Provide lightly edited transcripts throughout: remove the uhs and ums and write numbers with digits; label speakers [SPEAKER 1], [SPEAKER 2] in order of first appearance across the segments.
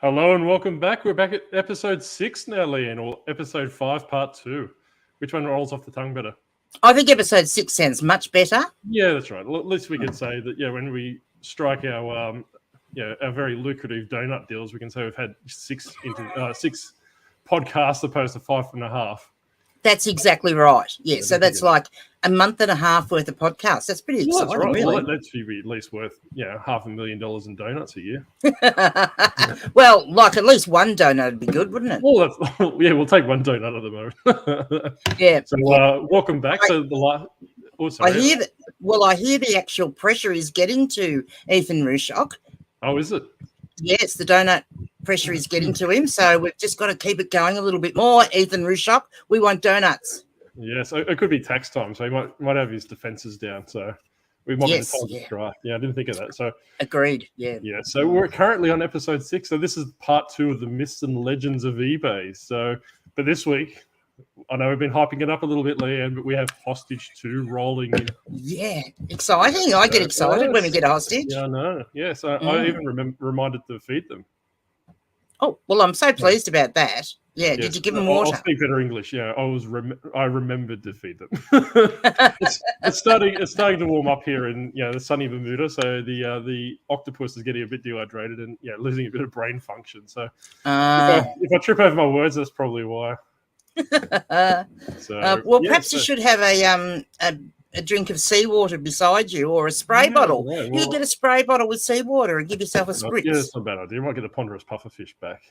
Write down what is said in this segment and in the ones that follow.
[SPEAKER 1] Hello and welcome back. We're back at episode 6 now, Leanne, or episode 5, part 2. Which one rolls off the tongue better?
[SPEAKER 2] I think episode 6 sounds much better.
[SPEAKER 1] Yeah, that's right. At least we can say that, when we strike our very lucrative donut deals, we can say we've had 6 podcasts opposed to 5.5.
[SPEAKER 2] That's exactly right. Yeah, so that's like a month and a half worth of podcasts. That's pretty exciting,
[SPEAKER 1] that's right.
[SPEAKER 2] really.
[SPEAKER 1] Well, that should be at least worth, $500,000 in donuts a year.
[SPEAKER 2] Well, like at least one donut would be good, wouldn't it?
[SPEAKER 1] Well, we'll take one donut at the moment.
[SPEAKER 2] Yeah.
[SPEAKER 1] So, welcome back. I
[SPEAKER 2] hear the actual pressure is getting to Ethan Rushock.
[SPEAKER 1] Oh, is it?
[SPEAKER 2] Yes, the donut pressure is getting to him, so we've just got to keep it going a little bit more. Ethan Rushock, we want donuts.
[SPEAKER 1] Yes, it could be tax time, so he might have his defences down. So we might be the time to try. Yeah, I didn't think of that. So
[SPEAKER 2] agreed. Yeah.
[SPEAKER 1] Yeah. So we're currently on episode 6. So this is part 2 of the myths and legends of eBay. So, but this week, I know we've been hyping it up a little bit, Leanne, but we have hostage 2 rolling in.
[SPEAKER 2] Yeah, exciting. I get excited when we get a hostage.
[SPEAKER 1] Yeah, I know. Yeah, so I even reminded to feed them.
[SPEAKER 2] Oh, well, I'm so pleased about that. Yeah, did you give them water?
[SPEAKER 1] I'll speak better English. Yeah, I remembered to feed them. it's starting to warm up here in the sunny Bermuda, so the octopus is getting a bit dehydrated and losing a bit of brain function. So if I trip over my words, that's probably why.
[SPEAKER 2] Perhaps you should have a drink of seawater beside you or a spray bottle. Yeah, you get a spray bottle with seawater and give yourself a spritz.
[SPEAKER 1] Yeah, that's not a bad idea. You might get a ponderous pufferfish back.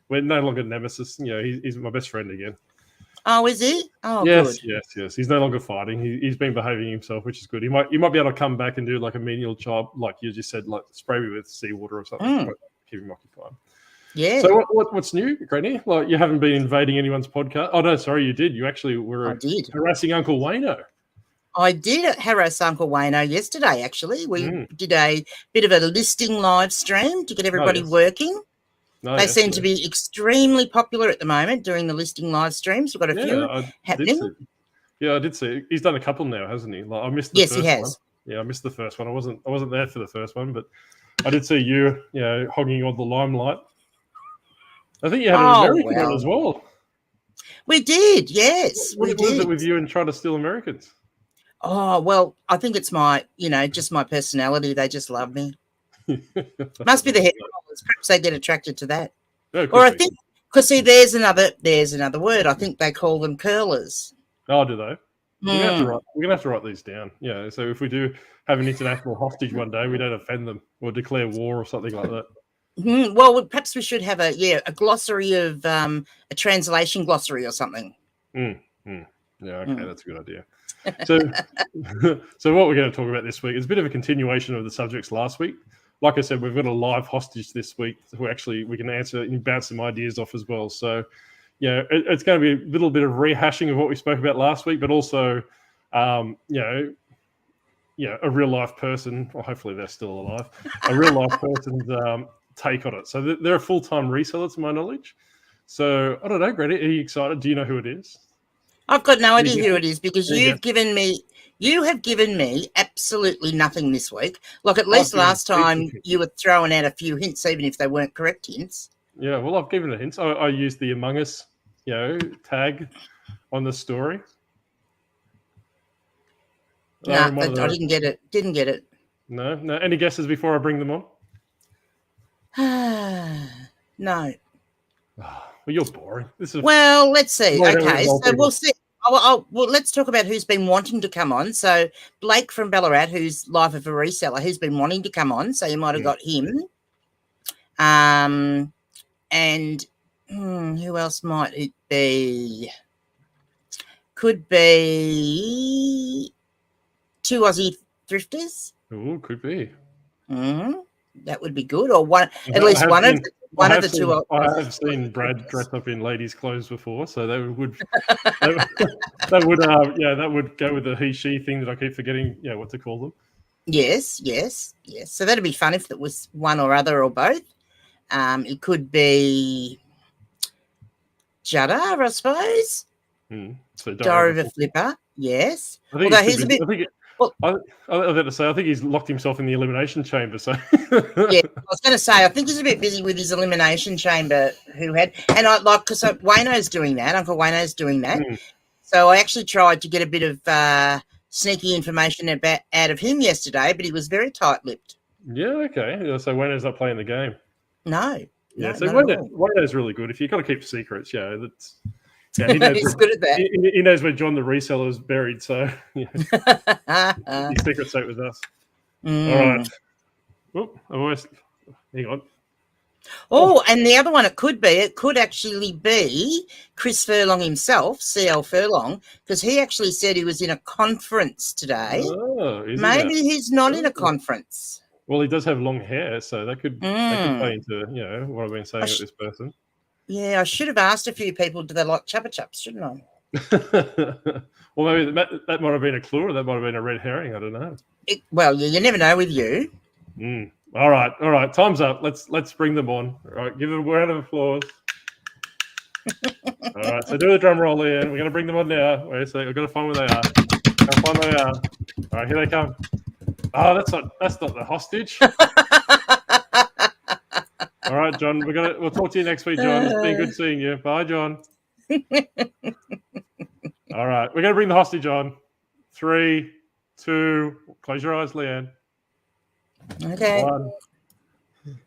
[SPEAKER 1] We're no longer nemesis. He's my best friend again.
[SPEAKER 2] Oh, is he? Oh,
[SPEAKER 1] yes,
[SPEAKER 2] good.
[SPEAKER 1] Yes. He's no longer fighting. He's been behaving himself, which is good. You might be able to come back and do like a menial job, like you just said, like spray me with seawater or something. Keep him occupied.
[SPEAKER 2] Yeah.
[SPEAKER 1] So what's new, Granny? Like you haven't been invading anyone's podcast. Oh no, sorry, you did. You actually were harassing Uncle Wayno.
[SPEAKER 2] I did harass Uncle Wayno yesterday, actually. We did a bit of a listing live stream to get everybody working. They seem to be extremely popular at the moment during the listing live streams. We've got a few happening.
[SPEAKER 1] I did see. He's done a couple now, hasn't he? Like I missed the first
[SPEAKER 2] he has.
[SPEAKER 1] one. Yeah, I missed the first one. I wasn't there for the first one, but I did see you, hogging on the limelight. I think you had an American one as well.
[SPEAKER 2] We did, yes.
[SPEAKER 1] What was it with you and trying to steal Americans?
[SPEAKER 2] Oh, well, I think it's my, just my personality. They just love me. Must be the head rollers. Perhaps they get attracted to that.
[SPEAKER 1] Yeah,
[SPEAKER 2] or I think, because see, there's another word. I think they call them curlers.
[SPEAKER 1] Oh, do they? We're gonna have to write these down. Yeah. So if we do have an international hostage one day, we don't offend them or declare war or something like that.
[SPEAKER 2] Well, perhaps we should have a glossary of a translation glossary or something.
[SPEAKER 1] Yeah. Okay, that's a good idea. So what we're going to talk about this week is a bit of a continuation of the subjects last week. Like I said, we've got a live hostage this week who actually we can answer and bounce some ideas off as well. So, it's going to be a little bit of rehashing of what we spoke about last week, but also, a real life person, or hopefully they're still alive, a real life person's take on it. So they're a full-time reseller, to my knowledge. So I don't know, Greta, are you excited? Do you know who it is?
[SPEAKER 2] I've got no idea who it is because you have given me absolutely nothing this week. Like at least last time you were throwing out a few hints, even if they weren't correct hints.
[SPEAKER 1] Yeah, well, I've given a hint. I used the Among Us, tag on the story.
[SPEAKER 2] No, I didn't get it. Didn't get it.
[SPEAKER 1] No. Any guesses before I bring them on?
[SPEAKER 2] No.
[SPEAKER 1] Well, you're boring.
[SPEAKER 2] Well, let's see. Okay, so we'll see. Well, let's talk about who's been wanting to come on. So Blake from Ballarat, who's Life of a Reseller, who's been wanting to come on. So you might have got him. And who else might it be? Could be 2 Aussie thrifters.
[SPEAKER 1] Oh, could be.
[SPEAKER 2] That would be good. Or one, at least one of the two.
[SPEAKER 1] I have seen Brad dressed up in ladies' clothes before, so that would go with the he/she thing that I keep forgetting. What to call them.
[SPEAKER 2] Yes. So that'd be fun if it was one or other or both. It could be Judder, I suppose.
[SPEAKER 1] So
[SPEAKER 2] Diary of a Flipper. Yes.
[SPEAKER 1] I was about to say, I think he's locked himself in the elimination chamber. So
[SPEAKER 2] yeah, I was going to say, I think he's a bit busy with his elimination chamber. Because Wayno's doing that. Uncle Wayno's doing that. So I actually tried to get a bit of sneaky information out of him yesterday, but he was very tight-lipped.
[SPEAKER 1] Yeah, okay. So Wayno's not playing the game.
[SPEAKER 2] No.
[SPEAKER 1] Yeah,
[SPEAKER 2] no,
[SPEAKER 1] so Wayno's really good. If you've got to keep secrets, he knows.
[SPEAKER 2] He's good at that.
[SPEAKER 1] He knows where John the reseller is buried, so his secret state with us. All right. Hang on.
[SPEAKER 2] Oh, and the other one it could actually be Chris Furlong himself, CL Furlong, because he actually said he was in a conference today.
[SPEAKER 1] Oh,
[SPEAKER 2] maybe he's not in a conference.
[SPEAKER 1] Well, he does have long hair, so that could play into what I've been saying with this person.
[SPEAKER 2] Yeah, I should have asked a few people, do they like Chuppa Chups, shouldn't I?
[SPEAKER 1] Well, maybe that might have been a clue, or that might have been a red herring. I don't know.
[SPEAKER 2] You never know with you.
[SPEAKER 1] All right. Time's up. Let's bring them on. All right, give them a round of applause. All right, so do the drum roll in. We're going to bring them on now. Wait a second. We've got to find where they are. All right, here they come. Oh, that's not the hostage. All right, John. We'll talk to you next week, John. It's been good seeing you. Bye, John. All right, we're going to bring the hostage on. 3, 2, close your eyes, Leanne.
[SPEAKER 2] Okay.
[SPEAKER 1] 1.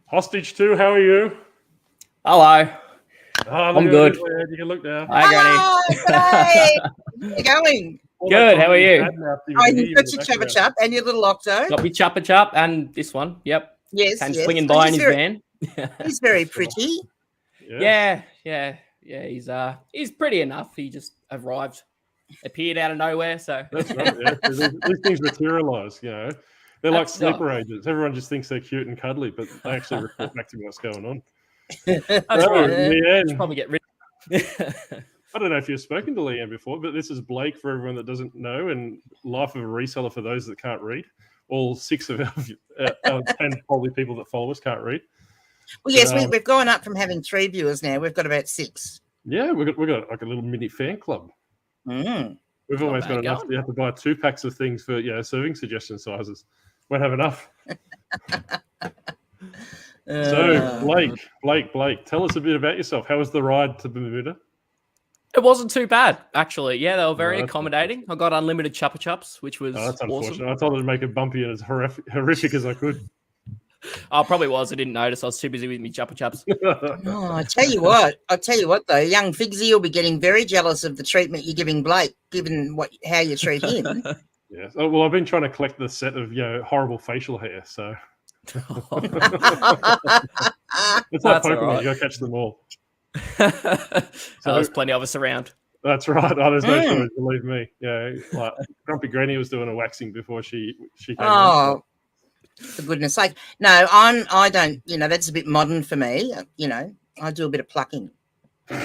[SPEAKER 1] Hostage 2, how are you?
[SPEAKER 3] Hello.
[SPEAKER 1] I'm
[SPEAKER 3] good.
[SPEAKER 1] You can look now.
[SPEAKER 3] Hi, Granny.
[SPEAKER 2] Hey, how's it going?
[SPEAKER 3] Good, how are you?
[SPEAKER 2] You've got your Chuppa Chup and your little Octo.
[SPEAKER 3] Got me Chuppa Chup and this one. Yep.
[SPEAKER 2] Yes.
[SPEAKER 3] And swinging by in his van.
[SPEAKER 2] He's very pretty.
[SPEAKER 3] Yeah. He's pretty enough. He just appeared out of nowhere. So
[SPEAKER 1] that's right. Yeah. These things materialise. They're like sleeper agents. Everyone just thinks they're cute and cuddly, but they actually report back to what's going on.
[SPEAKER 3] That's right.
[SPEAKER 1] Leanne.
[SPEAKER 3] Probably get rid.
[SPEAKER 1] I don't know if you've spoken to Leanne before, but this is Blake for everyone that doesn't know, and Life of a Reseller for those that can't read. All 6 of our 10 probably people that follow us can't read.
[SPEAKER 2] Well, yes, we've gone up from having 3 viewers now. We've got about 6.
[SPEAKER 1] Yeah, we've got like a little mini fan club. We've almost got enough. You have to buy 2 packs of things for serving suggestion sizes. Won't have enough. So Blake, tell us a bit about yourself. How was the ride to Bermuda?
[SPEAKER 3] It wasn't too bad, actually. Yeah, they were very accommodating. I got unlimited Chuppa Chups, which was
[SPEAKER 1] that's unfortunate.
[SPEAKER 3] awesome.
[SPEAKER 1] I told her to make it bumpy and as horrific as I could.
[SPEAKER 3] Oh, probably was. I didn't notice. I was too busy with me Chuppa Chups.
[SPEAKER 2] I tell you what, though, young Figsy will be getting very jealous of the treatment you're giving Blake, given how you treat him.
[SPEAKER 1] Yes. Oh, well, I've been trying to collect the set of horrible facial hair, so it's like Pokemon. Right. You got to catch them all.
[SPEAKER 3] So there's plenty of us around.
[SPEAKER 1] That's right. Oh, there's no choice, believe me. Yeah, like Grumpy Granny was doing a waxing before she came.
[SPEAKER 2] Oh, for goodness sake! No, I don't. That's a bit modern for me. I do a bit of plucking.
[SPEAKER 3] I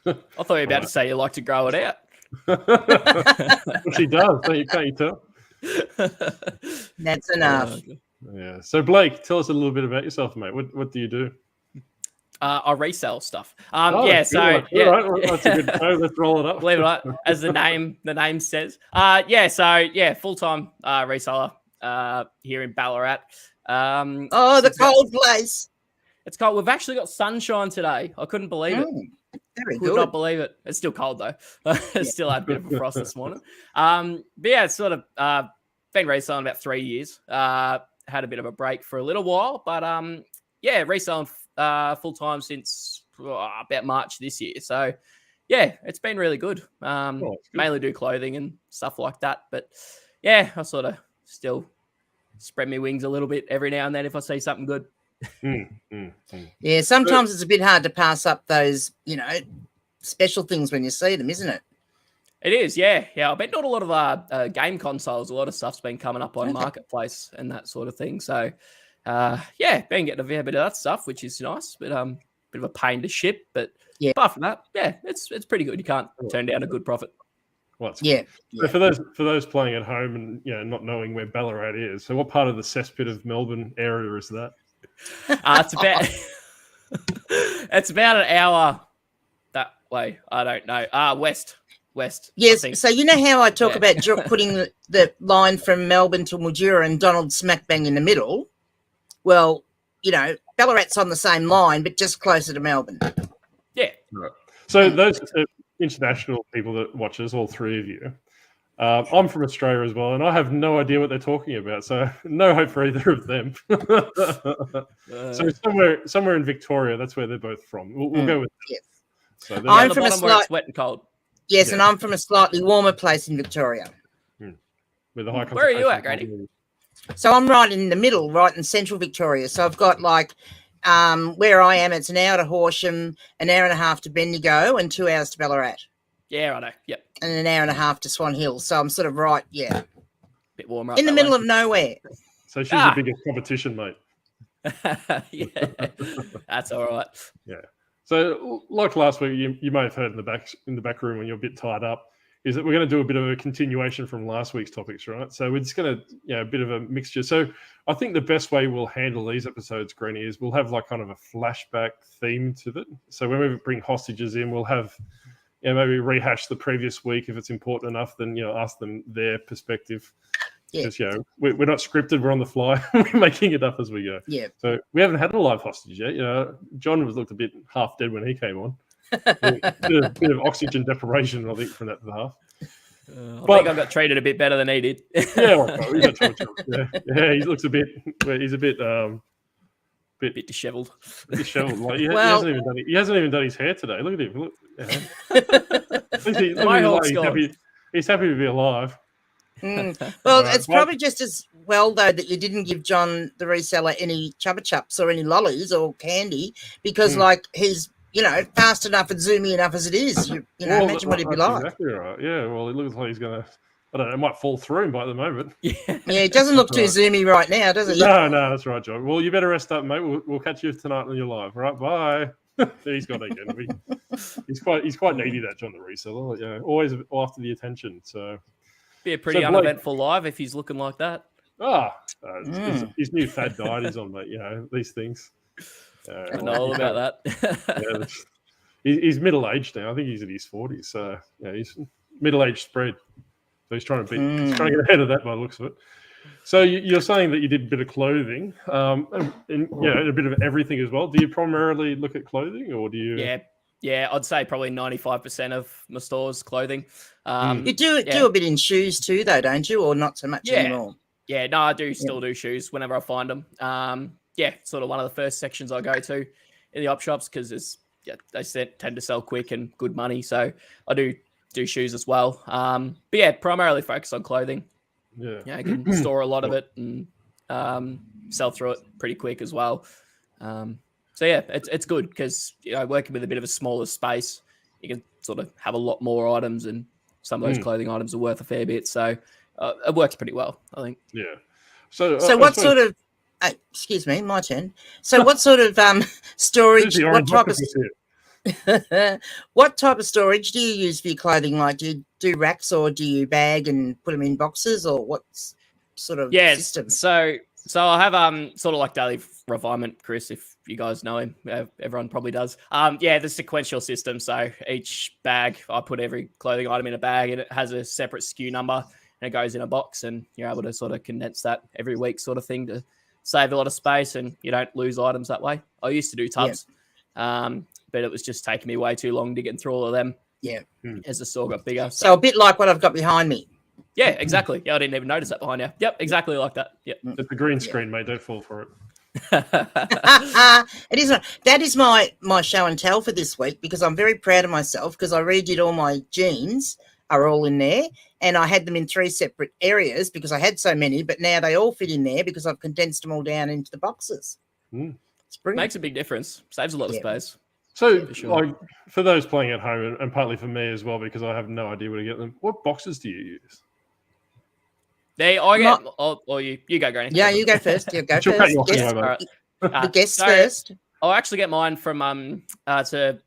[SPEAKER 3] thought you were about to say you like to grow it out.
[SPEAKER 1] She does. Can't you tell?
[SPEAKER 2] That's enough.
[SPEAKER 1] Yeah. So Blake, tell us a little bit about yourself, mate. What do you do? I
[SPEAKER 3] resell stuff.
[SPEAKER 1] All right. That's a good show. Let's roll it up.
[SPEAKER 3] Believe it or not, as the name says. Full-time reseller here in Ballarat.
[SPEAKER 2] The cold place.
[SPEAKER 3] It's cold. We've actually got sunshine today. I couldn't believe it.
[SPEAKER 2] Very
[SPEAKER 3] Could not believe it. It's still cold though. Still had a bit of a frost this morning. But yeah, it's sort of been reselling about 3 years. Had a bit of a break for a little while, but reselling full time since about March this year. So yeah, it's been really good. Mainly do clothing and stuff like that. But yeah, I sort of still spread my wings a little bit every now and then if I see something good.
[SPEAKER 2] Yeah, sometimes it's a bit hard to pass up those, special things when you see them, isn't it?
[SPEAKER 3] It is, yeah. I bet not a lot of game consoles. A lot of stuff's been coming up on Marketplace and that sort of thing. So, been getting a fair bit of that stuff, which is nice. But bit of a pain to ship. But apart from that, it's pretty good. You can't turn down a good profit.
[SPEAKER 1] Well, so for those playing at home and not knowing where Ballarat is, so what part of the cesspit of Melbourne area is that?
[SPEAKER 3] It's about an hour that way. I don't know. West. West.
[SPEAKER 2] Yes. So you know how I talk about putting the line from Melbourne to Mildura and Donald smack bang in the middle? Well, you know, Ballarat's on the same line, but just closer to Melbourne.
[SPEAKER 3] Yeah.
[SPEAKER 1] Right. So those international people that watch us, all three of you, I'm from Australia as well, and I have no idea what they're talking about. So no hope for either of them. So somewhere in Victoria, that's where they're both from. We'll go with that.
[SPEAKER 2] Yes.
[SPEAKER 3] So I'm from where it's wet and cold.
[SPEAKER 2] Yes, and I'm from a slightly warmer place in Victoria.
[SPEAKER 1] With a high
[SPEAKER 3] Where are you at, Grady?
[SPEAKER 2] So I'm right in the middle, right in central Victoria. So I've got like where I am, it's an hour to Horsham, an hour and a half to Bendigo, and 2 hours to Ballarat.
[SPEAKER 3] Yeah, I know. Yep.
[SPEAKER 2] And an hour and a half to Swan Hill. So I'm sort of right,
[SPEAKER 3] bit warmer.
[SPEAKER 2] In the middle of nowhere.
[SPEAKER 1] So she's the biggest competition, mate.
[SPEAKER 3] Yeah, that's all right.
[SPEAKER 1] Yeah. So, like last week, you may have heard in the back room when you're a bit tied up, is that we're going to do a bit of a continuation from last week's topics, right? So we're just going to, a bit of a mixture. So I think the best way we'll handle these episodes, Greenie, is we'll have like kind of a flashback theme to it. So when we bring hostages in, we'll have, maybe rehash the previous week if it's important enough. Then ask them their perspective. Because we're not scripted, we're on the fly, we're making it up as we go.
[SPEAKER 2] Yeah.
[SPEAKER 1] So we haven't had a live hostage yet. John looked a bit half dead when he came on. A bit of oxygen deprivation, I think, from that half.
[SPEAKER 3] I think I got treated a bit better than he did.
[SPEAKER 1] He looks a bit. He's a bit
[SPEAKER 3] dishevelled.
[SPEAKER 1] Dishevelled. Like, he hasn't even done his hair today. Look at him. He's happy to be alive.
[SPEAKER 2] Well, it's probably just as well, though, that you didn't give John the reseller any chubba chups or any lollies or candy because, he's, fast enough and zoomy enough as it is. Imagine what he'd be like.
[SPEAKER 1] Exactly right. Yeah, well, it looks like he's going to, I don't know, it might fall through him by the moment.
[SPEAKER 2] Yeah, it doesn't look too zoomy right now, does it?
[SPEAKER 1] No, that's right, John. Well, you better rest up, mate. We'll catch you tonight on your live. Right, bye. He's got it again. He's quite needy, that John the reseller. Always after the attention, so...
[SPEAKER 3] Be a pretty uneventful live if he's looking like that.
[SPEAKER 1] His new fad died. He's on, mate. These things.
[SPEAKER 3] I know all about that.
[SPEAKER 1] He's middle-aged now. I think he's in his 40s. So he's middle-aged spread. So he's trying to get ahead of that by the looks of it. So you're saying that you did a bit of clothing, and a bit of everything as well. Do you primarily look at clothing, or do you?
[SPEAKER 3] Yeah, I'd say probably 95% of my store's clothing.
[SPEAKER 2] You do a bit in shoes too, though, don't you? Or not so much anymore?
[SPEAKER 3] Yeah, no, I do still do shoes whenever I find them. Sort of one of the first sections I go to in the op shops because they tend to sell quick and good money. So I do shoes as well. But primarily focus on clothing. Yeah, I can store a lot of it and sell through it pretty quick as well. So it's good because working with a bit of a smaller space, you can sort of have a lot more items, and some of those clothing items are worth a fair bit. So it works pretty well, I think.
[SPEAKER 1] Yeah.
[SPEAKER 2] So what sort of? Excuse me, my turn. So what sort of storage? What type of storage do you use for your clothing? Like, do you do racks or do you bag and put them in boxes, or what sort of system?
[SPEAKER 3] So I have sort of like Daily Refinement, Chris, if you guys know him. Everyone probably does. The sequential system. So each bag, I put every clothing item in a bag, and it has a separate SKU number, and it goes in a box, and you're able to sort of condense that every week, sort of thing, to save a lot of space, and you don't lose items that way. I used to do tubs, but it was just taking me way too long to get through all of them. Yeah, as the store got bigger.
[SPEAKER 2] So a bit like what I've got behind me.
[SPEAKER 3] Yeah, exactly. Yeah, I didn't even notice that behind you. Yep, exactly like that. Yep.
[SPEAKER 1] It's the green screen, mate. Don't fall for it.
[SPEAKER 2] It is not. That is my show and tell for this week, because I'm very proud of myself because I redid all my jeans are all in there, and I had them in 3 separate areas because I had so many, but now they all fit in there because I've condensed them all down into the boxes. It's brilliant.
[SPEAKER 3] Makes a big difference. Saves a lot of space.
[SPEAKER 1] So, for those playing at home, and partly for me as well, because I have no idea where to get them, what boxes do you use?
[SPEAKER 3] You go, Granny.
[SPEAKER 2] Yeah, you go first. You go first. The guest first.
[SPEAKER 3] I'll actually get mine from it's a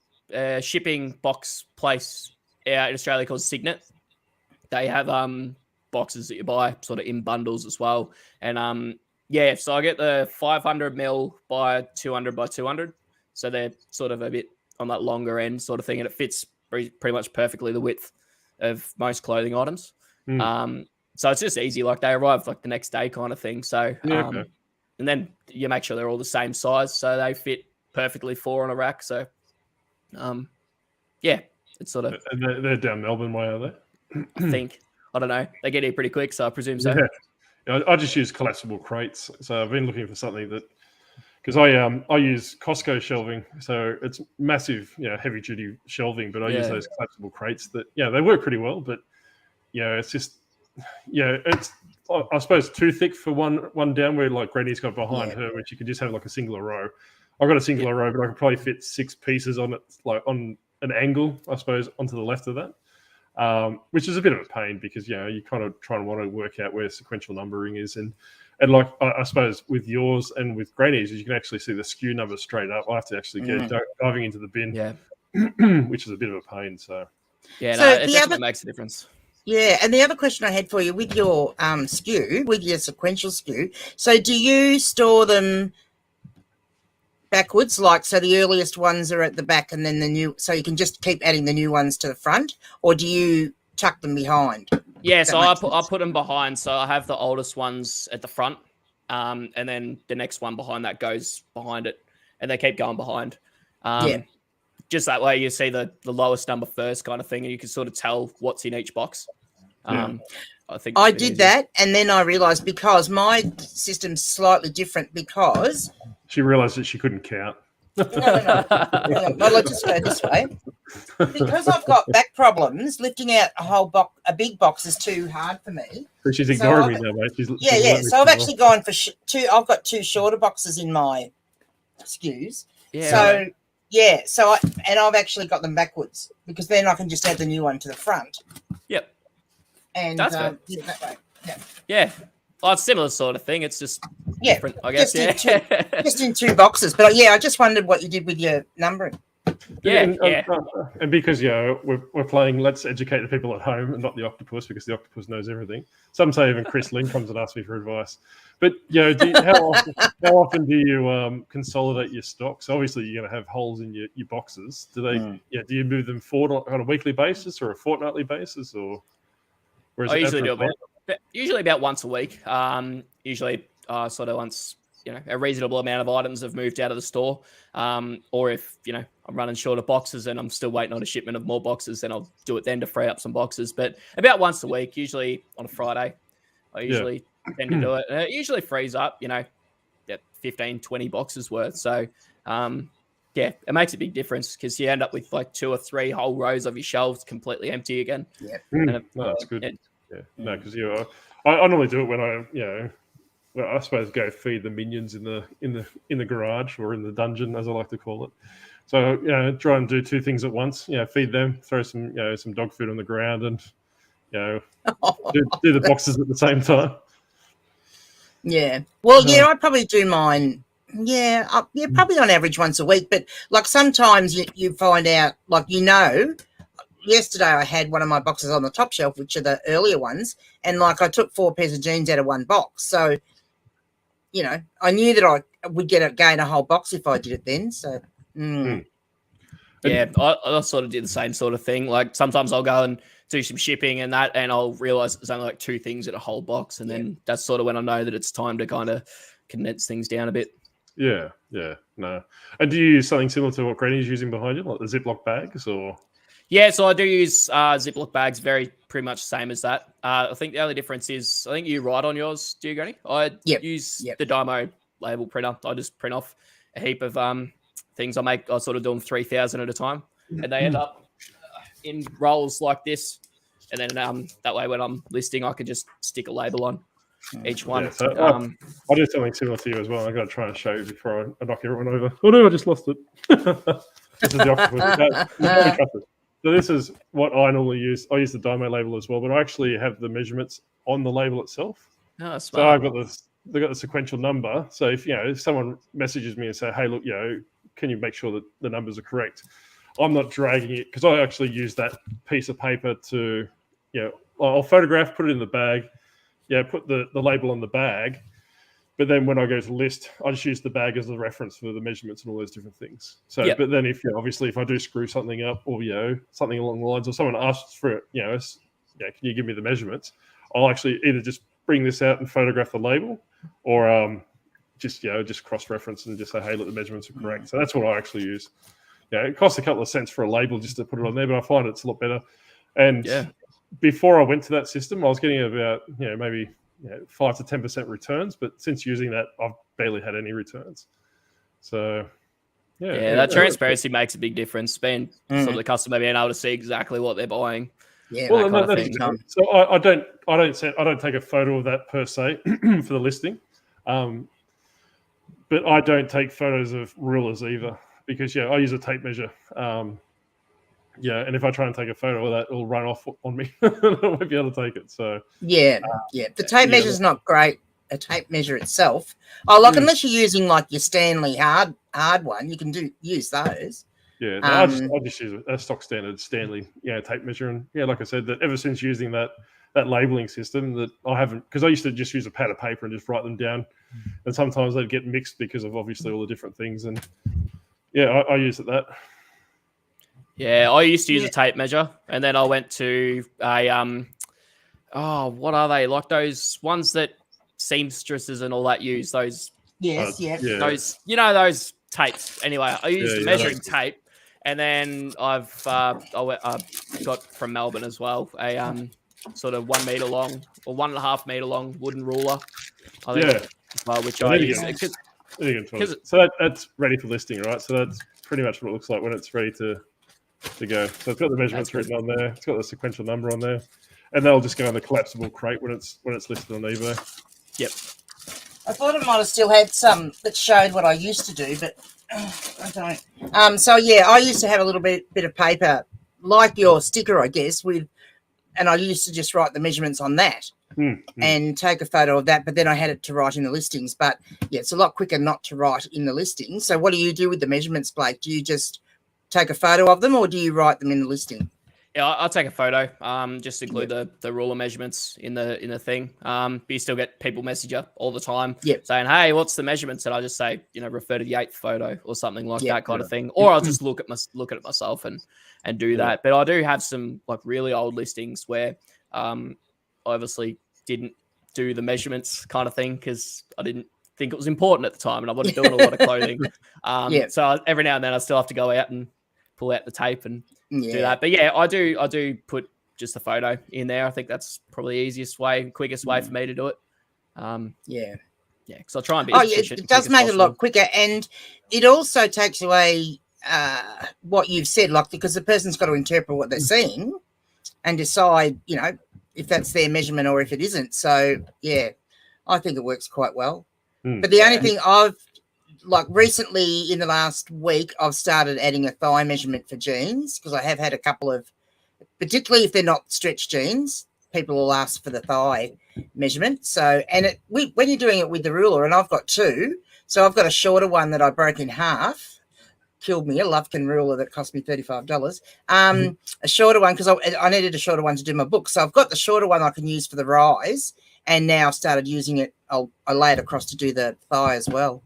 [SPEAKER 3] shipping box place in Australia called Signet. They have boxes that you buy sort of in bundles as well. And so I get the 500 mil by 200 by 200. So they're sort of a bit on that longer end sort of thing, and it fits pretty much perfectly the width of most clothing items. So it's just easy. Like they arrive like the next day kind of thing. So, and then you make sure they're all the same size. So they fit perfectly 4 on a rack. So, yeah, it's sort of.
[SPEAKER 1] And they're down Melbourne way, are they?
[SPEAKER 3] I think. I don't know. They get here pretty quick. So I presume so.
[SPEAKER 1] Yeah. I just use collapsible crates. So I've been looking for something that, because I use Costco shelving. So it's massive, heavy duty shelving, but I use those collapsible crates that, they work pretty well. But, it's just, it's I suppose too thick for one down where like Granny's got behind her, which you can just have like a singular row. I've got a singular row, but I could probably fit 6 pieces on it, like on an angle, I suppose, onto the left of that, which is a bit of a pain because you kind of try and want to work out where sequential numbering is, and like I suppose with yours and with Granny's, you can actually see the SKU number straight up. I have to actually get diving into the bin, which is a bit of a pain. So
[SPEAKER 3] it definitely makes a difference.
[SPEAKER 2] Yeah, and the other question I had for you with your SKU, with your sequential SKU, so do you store them backwards, like so the earliest ones are at the back and then the new, so you can just keep adding the new ones to the front, or do you tuck them behind?
[SPEAKER 3] Yeah, so I put them behind. So I have the oldest ones at the front, and then the next one behind that goes behind it, and they keep going behind. Just that way you see the lowest number first kind of thing, and you can sort of tell what's in each box. I think
[SPEAKER 2] I did that, and then I realised because my system's slightly different because...
[SPEAKER 1] She realised that she couldn't count.
[SPEAKER 2] No. Let's just go this way. Because I've got back problems, lifting out a big box is too hard for me.
[SPEAKER 1] So she's ignoring me now, mate.
[SPEAKER 2] So I've actually gone for two. I've got 2 shorter boxes in my SKUs. Yeah. So I've actually got them backwards because then I can just add the new one to the front.
[SPEAKER 3] Yep.
[SPEAKER 2] And
[SPEAKER 3] that's good.
[SPEAKER 2] That way.
[SPEAKER 3] Yeah. Well, it's a similar sort of thing. It's just different, I guess.
[SPEAKER 2] Just in 2 boxes. But I just wondered what you did with your numbering.
[SPEAKER 1] And because we're playing Let's Educate the People at Home and not the Octopus, because the Octopus knows everything. Some say even Chris Lynn comes and asks me for advice. But how often do you consolidate your stocks? Obviously, you're going to have holes in your boxes. Do they? Do you move them forward on a weekly basis or a fortnightly basis, or?
[SPEAKER 3] I usually do about once a week. Usually, sort of once a reasonable amount of items have moved out of the store, or if I'm running short of boxes and I'm still waiting on a shipment of more boxes, then I'll do it then to free up some boxes. But about once a week, usually on a Friday, I usually tend to do it. And it usually frees up, 15, 20 boxes worth. So, it makes a big difference because you end up with like 2 or 3 whole rows of your shelves completely empty again.
[SPEAKER 2] Yeah,
[SPEAKER 1] that's good. Because I normally do it when I suppose go feed the minions in the garage or in the dungeon, as I like to call it. So try and do 2 things at once. Feed them, throw some some dog food on the ground, and do the boxes at the same time.
[SPEAKER 2] Yeah. Well, I probably do mine. Yeah, probably on average once a week. But like sometimes you find out, like yesterday I had one of my boxes on the top shelf, which are the earlier ones, and like I took 4 pairs of jeans out of one box. So, I knew that I would gain a whole box if I did it then. So,
[SPEAKER 3] yeah, I sort of did the same sort of thing. Like sometimes I'll go and do some shipping and I'll realize there's only like 2 things in a whole box, and then that's sort of when I know that it's time to kind of condense things down a bit.
[SPEAKER 1] Yeah, no. And do you use something similar to what Granny's using behind you, like the Ziploc bags, or? Yeah,
[SPEAKER 3] so I do use Ziploc bags, pretty much the same as that. I think the only difference is, I think you write on yours, do you, Granny? I use the Dymo label printer. I just print off a heap of things. I sort of do them 3,000 at a time, and they end up in rolls like this. And then that way when I'm listing, I can just stick a label on each one.
[SPEAKER 1] So I'll do something similar to you as well. I've got to try and show you before I knock everyone over. Oh no, I just lost it. This is the Octopus. So this is what I normally use. I use the Dymo label as well, but I actually have the measurements on the label itself.
[SPEAKER 3] Oh, smart.
[SPEAKER 1] So they've got the sequential number. So if someone messages me and say, hey, look, can you make sure that the numbers are correct? I'm not dragging it, because I actually use that piece of paper to, I'll photograph, put it in the bag, put the label on the bag, But then when I go to list, I just use the bag as a reference for the measurements and all those different things. So, But then obviously if I do screw something up or, something along the lines, or someone asks for it, can you give me the measurements? I'll actually either just bring this out and photograph the label, or just cross-reference and just say, hey, look, the measurements are correct. So that's what I actually use. It costs a couple of cents for a label just to put it on there, but I find it's a lot better. And before I went to that system, I was getting about, maybe 5 to 10% returns. But since using that, I've barely had any returns. So,
[SPEAKER 3] that transparency makes a big difference. Being sort of the customer being able to see exactly what they're buying.
[SPEAKER 1] Yeah, well, that's thing. So I don't take a photo of that per se for the listing, but I don't take photos of rulers either, because I use a tape measure. And if I try and take a photo of that, it'll run off on me. I won't be able to take it. So
[SPEAKER 2] the tape measure is not great. A tape measure itself, unless you're using like your Stanley hard one, you can use those.
[SPEAKER 1] Yeah, I just use a stock standard Stanley, tape measure, and like I said, that ever since using that labeling system, that I haven't, because I used to just use a pad of paper and just write them down, and sometimes they'd get mixed because of obviously all the different things, and I use that.
[SPEAKER 3] Yeah, I used to use a tape measure, and then I went to a what are they, like those ones that seamstresses and all that use, those those those tapes. Anyway, I used a measuring tape. And then I got from Melbourne as well a sort of 1 meter long or 1.5 meter long wooden ruler. I think, which I use.
[SPEAKER 1] So that's ready for listing, right? So that's pretty much what it looks like when it's ready to go. So it's got the measurements written on there. It's got the sequential number on there, and they'll just go in the collapsible crate when it's listed on eBay.
[SPEAKER 3] Yep.
[SPEAKER 2] I thought it might have still had some that showed what I used to do, but I don't. I used to have a little bit of paper like your sticker, I guess, and I used to just write the measurements on that and take a photo of that. But then I had it to write in the listings. But it's a lot quicker not to write in the listings. So what do you do with the measurements, Blake? Do you just take a photo of them, or do you write them in the listing?
[SPEAKER 3] Yeah, I'll take a photo. Just include the ruler measurements in the thing. But you still get people message you all the time saying, "Hey, what's the measurements?" And I just say, refer to the 8th photo or something like that kind of thing. Or I'll just look at it myself and do that. But I do have some like really old listings where I obviously didn't do the measurements kind of thing because I didn't think it was important at the time, and I wasn't doing a lot of clothing. So every now and then I still have to go out and pull out the tape and do that. But I do put just a photo in there. I think that's probably the easiest way, quickest way for me to do it. Because I'll try and be efficient.
[SPEAKER 2] It does make it a lot quicker, and it also takes away what you've said, like, because the person's got to interpret what they're seeing and decide, if that's their measurement or if it isn't. So I think it works quite well. But the only thing recently in the last week, I've started adding a thigh measurement for jeans, because I have had a couple of, particularly if they're not stretch jeans, people will ask for the thigh measurement. So, and when you're doing it with the ruler, and I've got two, so I've got a shorter one that I broke in half, killed me, a Lufkin ruler that cost me $35. A shorter one, because I needed a shorter one to do my book. So I've got the shorter one I can use for the rise, and now I've started using it. I lay it across to do the thigh as well.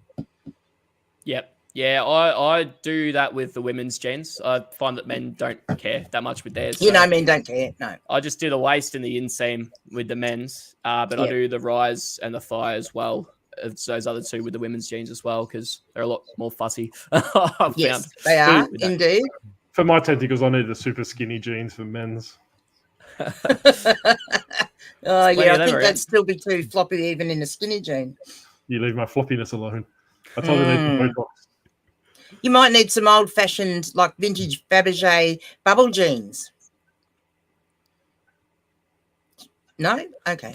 [SPEAKER 3] Yep. Yeah, I do that with the women's jeans. I find that men don't care that much with theirs.
[SPEAKER 2] So men don't care, no.
[SPEAKER 3] I just do the waist and the inseam with the men's, but I do the rise and the thigh as well. It's those other two with the women's jeans as well, because they're a lot more fussy.
[SPEAKER 2] Yes, they are, indeed.
[SPEAKER 1] For my tentacles, I need the super skinny jeans for men's.
[SPEAKER 2] I think that'd still be too floppy even in a skinny jean.
[SPEAKER 1] You leave my floppiness alone. I told you I need some Botox.
[SPEAKER 2] You might need some old-fashioned, like vintage Fabergé bubble jeans. No? Okay.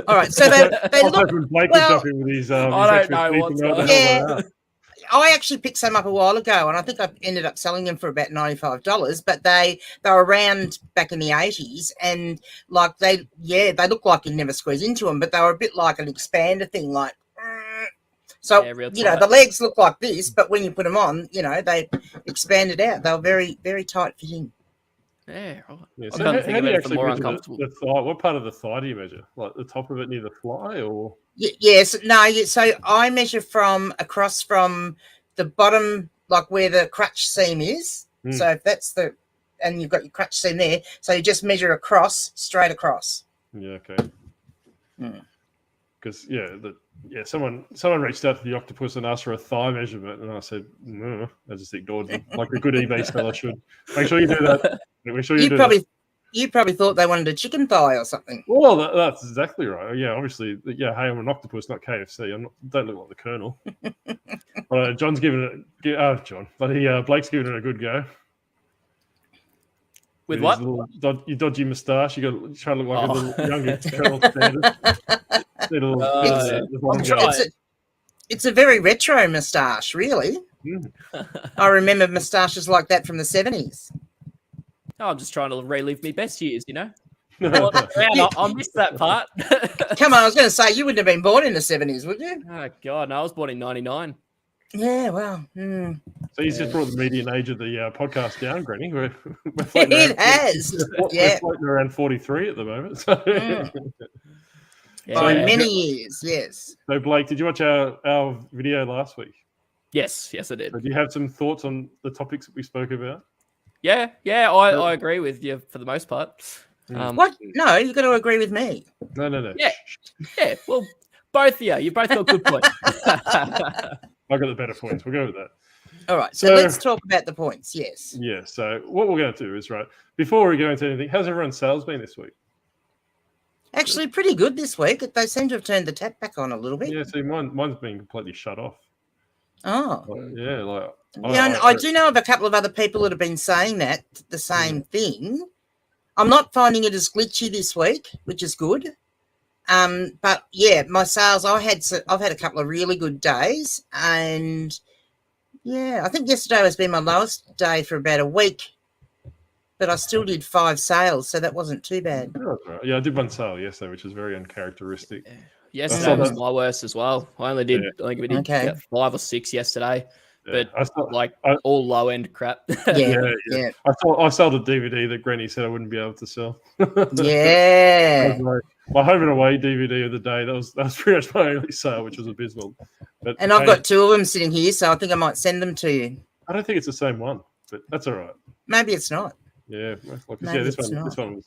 [SPEAKER 2] All right. So they look...
[SPEAKER 1] Blake would jump in with his,
[SPEAKER 3] I don't know what's going on.
[SPEAKER 2] I actually picked some up a while ago, and I think I ended up selling them for about $95. But they were around back in the 80s, and like they look like you'd never squeeze into them, but they were a bit like an expander thing, like. So the legs look like this, but when you put them on, they expanded out. They were very, very tight fitting.
[SPEAKER 3] Yeah, right.
[SPEAKER 1] Yeah, so how do you actually measure the thigh? What part of the thigh do you measure? Like the top of it near the fly, or?
[SPEAKER 2] Yes. No. So I measure from across from the bottom, like where the crutch seam is. So if that's and you've got your crutch seam there, so you just measure across, straight across.
[SPEAKER 1] Yeah. Okay. Because someone reached out to the Octopus and asked for a thigh measurement, and I said, no, I just ignored them, like a good eBay seller should. Make sure you do that. Make sure you do that.
[SPEAKER 2] You probably thought they wanted a chicken thigh or something.
[SPEAKER 1] Well, that's exactly right. Yeah, obviously, hey, I'm an octopus, not KFC. Don't look like the Colonel. John's giving it. Blake's giving it a good go.
[SPEAKER 3] With what?
[SPEAKER 1] Your dodgy moustache. You try to look like a little younger Colonel Sanders.
[SPEAKER 2] It's a very retro moustache, really. I remember moustaches like that from the 70s.
[SPEAKER 3] I'm just trying to relive my best years, I missed that part.
[SPEAKER 2] Come on, I was going to say, you wouldn't have been born in the 70s, would you?
[SPEAKER 3] Oh, God, no, I was born in 99.
[SPEAKER 2] Yeah, well.
[SPEAKER 1] So he's just brought the median age of the podcast down, Granny. We're
[SPEAKER 2] it has.
[SPEAKER 1] We're floating around 43 at the moment. So.
[SPEAKER 2] By many years, yes.
[SPEAKER 1] So, Blake, did you watch our video last week?
[SPEAKER 3] Yes, I did.
[SPEAKER 1] So do you have some thoughts on the topics that we spoke about?
[SPEAKER 3] Yeah, I agree with you for the most part.
[SPEAKER 2] What? No, you've got to agree with me.
[SPEAKER 1] No.
[SPEAKER 2] Yeah.
[SPEAKER 3] Well, both of you both got good points.
[SPEAKER 1] I got the better points. We'll go with that.
[SPEAKER 2] All right, so let's talk about the points. Yes.
[SPEAKER 1] Yeah. So what we're going to do is before we go into anything, how's everyone's sales been this week?
[SPEAKER 2] Actually, pretty good this week. They seem to have turned the tap back on a little bit.
[SPEAKER 1] Yeah. See, mine's been completely shut off.
[SPEAKER 2] Oh.
[SPEAKER 1] I
[SPEAKER 2] do know of a couple of other people that have been saying the same thing. I'm not finding it as glitchy this week, which is good. But yeah, my sales, I've had a couple of really good days, and yeah, I think yesterday has been my lowest day for about a week, but I still did 5 sales, so that wasn't too bad.
[SPEAKER 1] Right. Yeah, I did one sale yesterday, which is very uncharacteristic.
[SPEAKER 3] Yesterday was my worst as well. I only did, I think we did 5 or 6 yesterday, but all low end crap.
[SPEAKER 2] Yeah.
[SPEAKER 1] I sold a DVD that Granny said I wouldn't be able to sell.
[SPEAKER 2] Yeah.
[SPEAKER 1] My home and away DVD of the day. That was pretty much my only sale, which was abysmal.
[SPEAKER 2] And I've got 2 of them sitting here, so I think I might send them to you.
[SPEAKER 1] I don't think it's the same one, but that's all right.
[SPEAKER 2] Maybe it's not.
[SPEAKER 1] Yeah, this one was.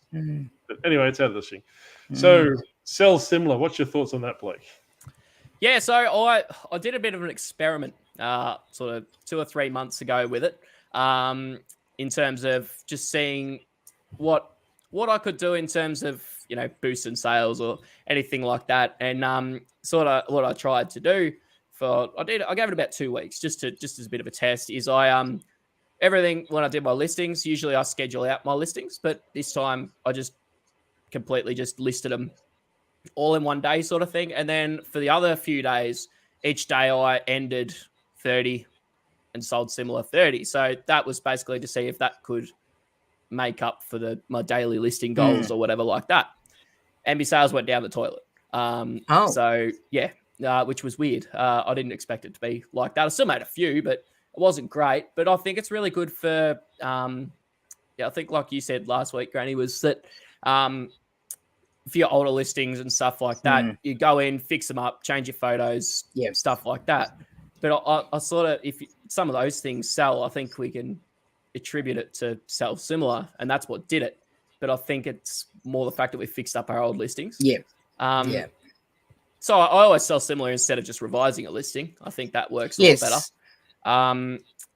[SPEAKER 1] But anyway, it's out of the thing. So, sell similar. What's your thoughts on that, Blake?
[SPEAKER 3] Yeah, so I did a bit of an experiment, sort of 2 or 3 months ago with it, in terms of just seeing what I could do in terms of boosting sales or anything like that. And sort of what I tried to do I gave it about 2 weeks just as a bit of a test. Is everything when I did my listings, usually I schedule out my listings, but this time I just completely just listed them all in one day sort of thing. And then for the other few days, each day I ended 30 and sold similar 30. So that was basically to see if that could make up for my daily listing goals or whatever like that. And my sales went down the toilet. So yeah, which was weird. I didn't expect it to be like that. I still made a few, but it wasn't great. But I think it's really good for, I think like you said last week, Granny, was that for your older listings and stuff like that, you go in, fix them up, change your photos, stuff like that. But I sort of, if some of those things sell, I think we can attribute it to sell similar, and that's what did it. But I think it's more the fact that we fixed up our old listings. So I always sell similar instead of just revising a listing. I think that works a lot better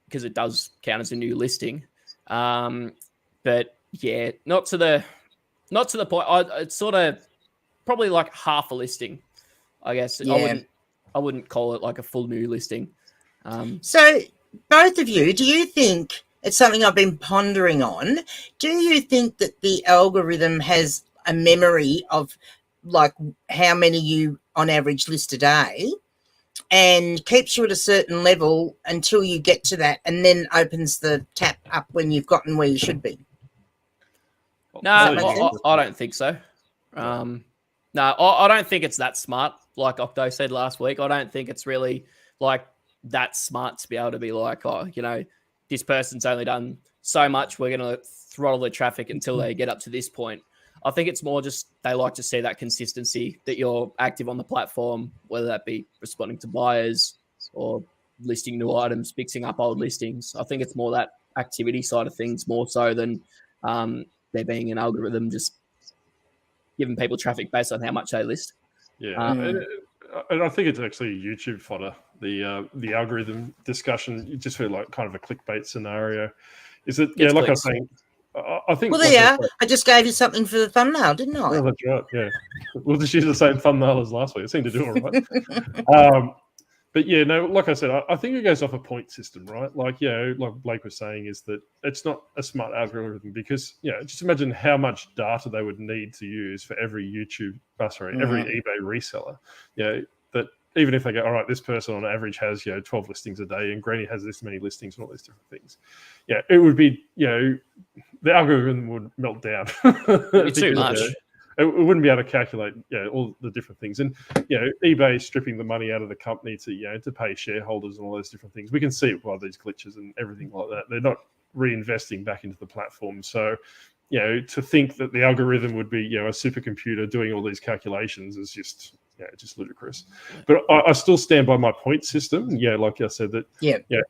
[SPEAKER 3] because it does count as a new listing. But yeah, not to the point. It's sort of probably like half a listing, I guess. I wouldn't call it like a full new listing.
[SPEAKER 2] So both of you, do you think it's something I've been pondering on? Do you think that the algorithm has a memory of like how many you on average list a day and keeps you at a certain level until you get to that and then opens the tap up when you've gotten where you should be?
[SPEAKER 3] No, I don't think so. No, I don't think it's that smart. Like Octo said last week, I don't think it's really like that smart to be able to be like, this person's only done so much. We're going to throttle the traffic until they get up to this point. I think it's more just they like to see that consistency, that you're active on the platform, whether that be responding to buyers or listing new items, fixing up old listings. I think it's more that activity side of things more so than there being an algorithm just giving people traffic based on how much they list.
[SPEAKER 1] Yeah, and I think it's actually a YouTube fodder. The algorithm discussion, you just feel like kind of a clickbait scenario. Is it? Yeah, like I was saying, I think.
[SPEAKER 2] Well, there. I just gave you something for the thumbnail, didn't I?
[SPEAKER 1] Oh, that's right. Yeah, we'll just use the same thumbnail as last week. It seemed to do all right. But yeah, no, like I said, I think it goes off a point system, right? Like, like Blake was saying, is that it's not a smart algorithm because, just imagine how much data they would need to use for every every eBay reseller. That even if they go, all right, this person on average has, 12 listings a day and Granny has this many listings and all these different things. Yeah, it would be, the algorithm would melt down.
[SPEAKER 3] It's too much.
[SPEAKER 1] It wouldn't be able to calculate, all the different things, and eBay is stripping the money out of the company to pay shareholders and all those different things. We can see it by these glitches and everything like that. They're not reinvesting back into the platform. So, to think that the algorithm would be, a supercomputer doing all these calculations is just ludicrous. But I still stand by my point system. Like I said, that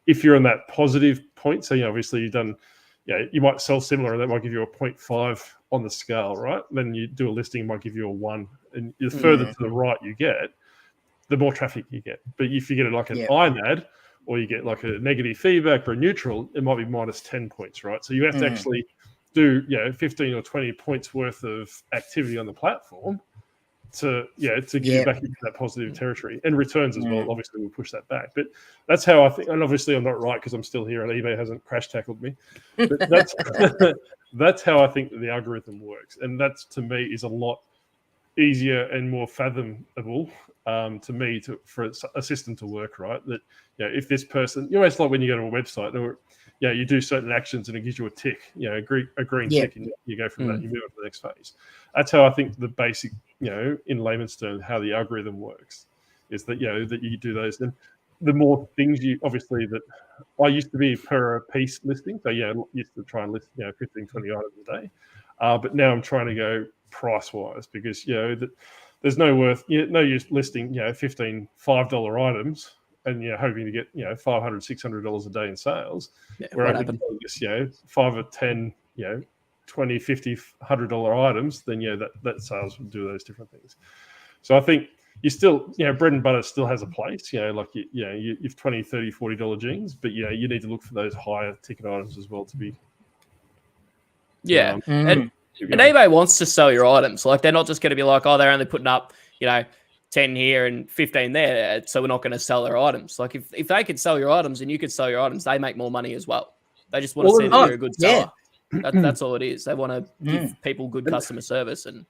[SPEAKER 1] if you're on that positive point, so obviously you've done. You might sell similar, and that might give you a 0.5 on the scale, right? Then you do a listing, it might give you a 1. And the further to the right you get, the more traffic you get. But if you get like an IMAD, or you get like a negative feedback or a neutral, it might be minus 10 points, right? So you have to actually do 15 or 20 points worth of activity on the platform to get back into that positive territory, and returns as well. Obviously, we'll push that back, but that's how I think. And obviously, I'm not right because I'm still here, and eBay hasn't crash tackled me. But that's that's how I think that the algorithm works, and that's to me is a lot easier and more fathomable to me for a system to work right. That if this person, it's like when you go to a website, or you do certain actions and it gives you a tick, a green tick, and you go from that, you move on to the next phase. That's how I think the basic, in layman's terms, how the algorithm works is that, that you do those. And the more things obviously that I used to be per piece listing. So, I used to try and list, 15, 20 items a day. But now I'm trying to go price wise because, there's no use listing, 15 $5 items and hoping to get $500, $600 a day in sales. Where I could just 5 or 10 $20, $50, $100 items, then that sales would do those different things. So I think you still bread and butter still has a place. Like you've $20, $30, $40 jeans, but you need to look for those higher ticket items as well to be.
[SPEAKER 3] And eBay wants to sell your items. Like they're not just going to be like, oh, they're only putting up 10 here and 15 there, so we're not going to sell their items. Like if they could sell your items and you could sell your items, they make more money as well. They just want to see that you're a good seller. That's all it is. They want to give people good customer service, and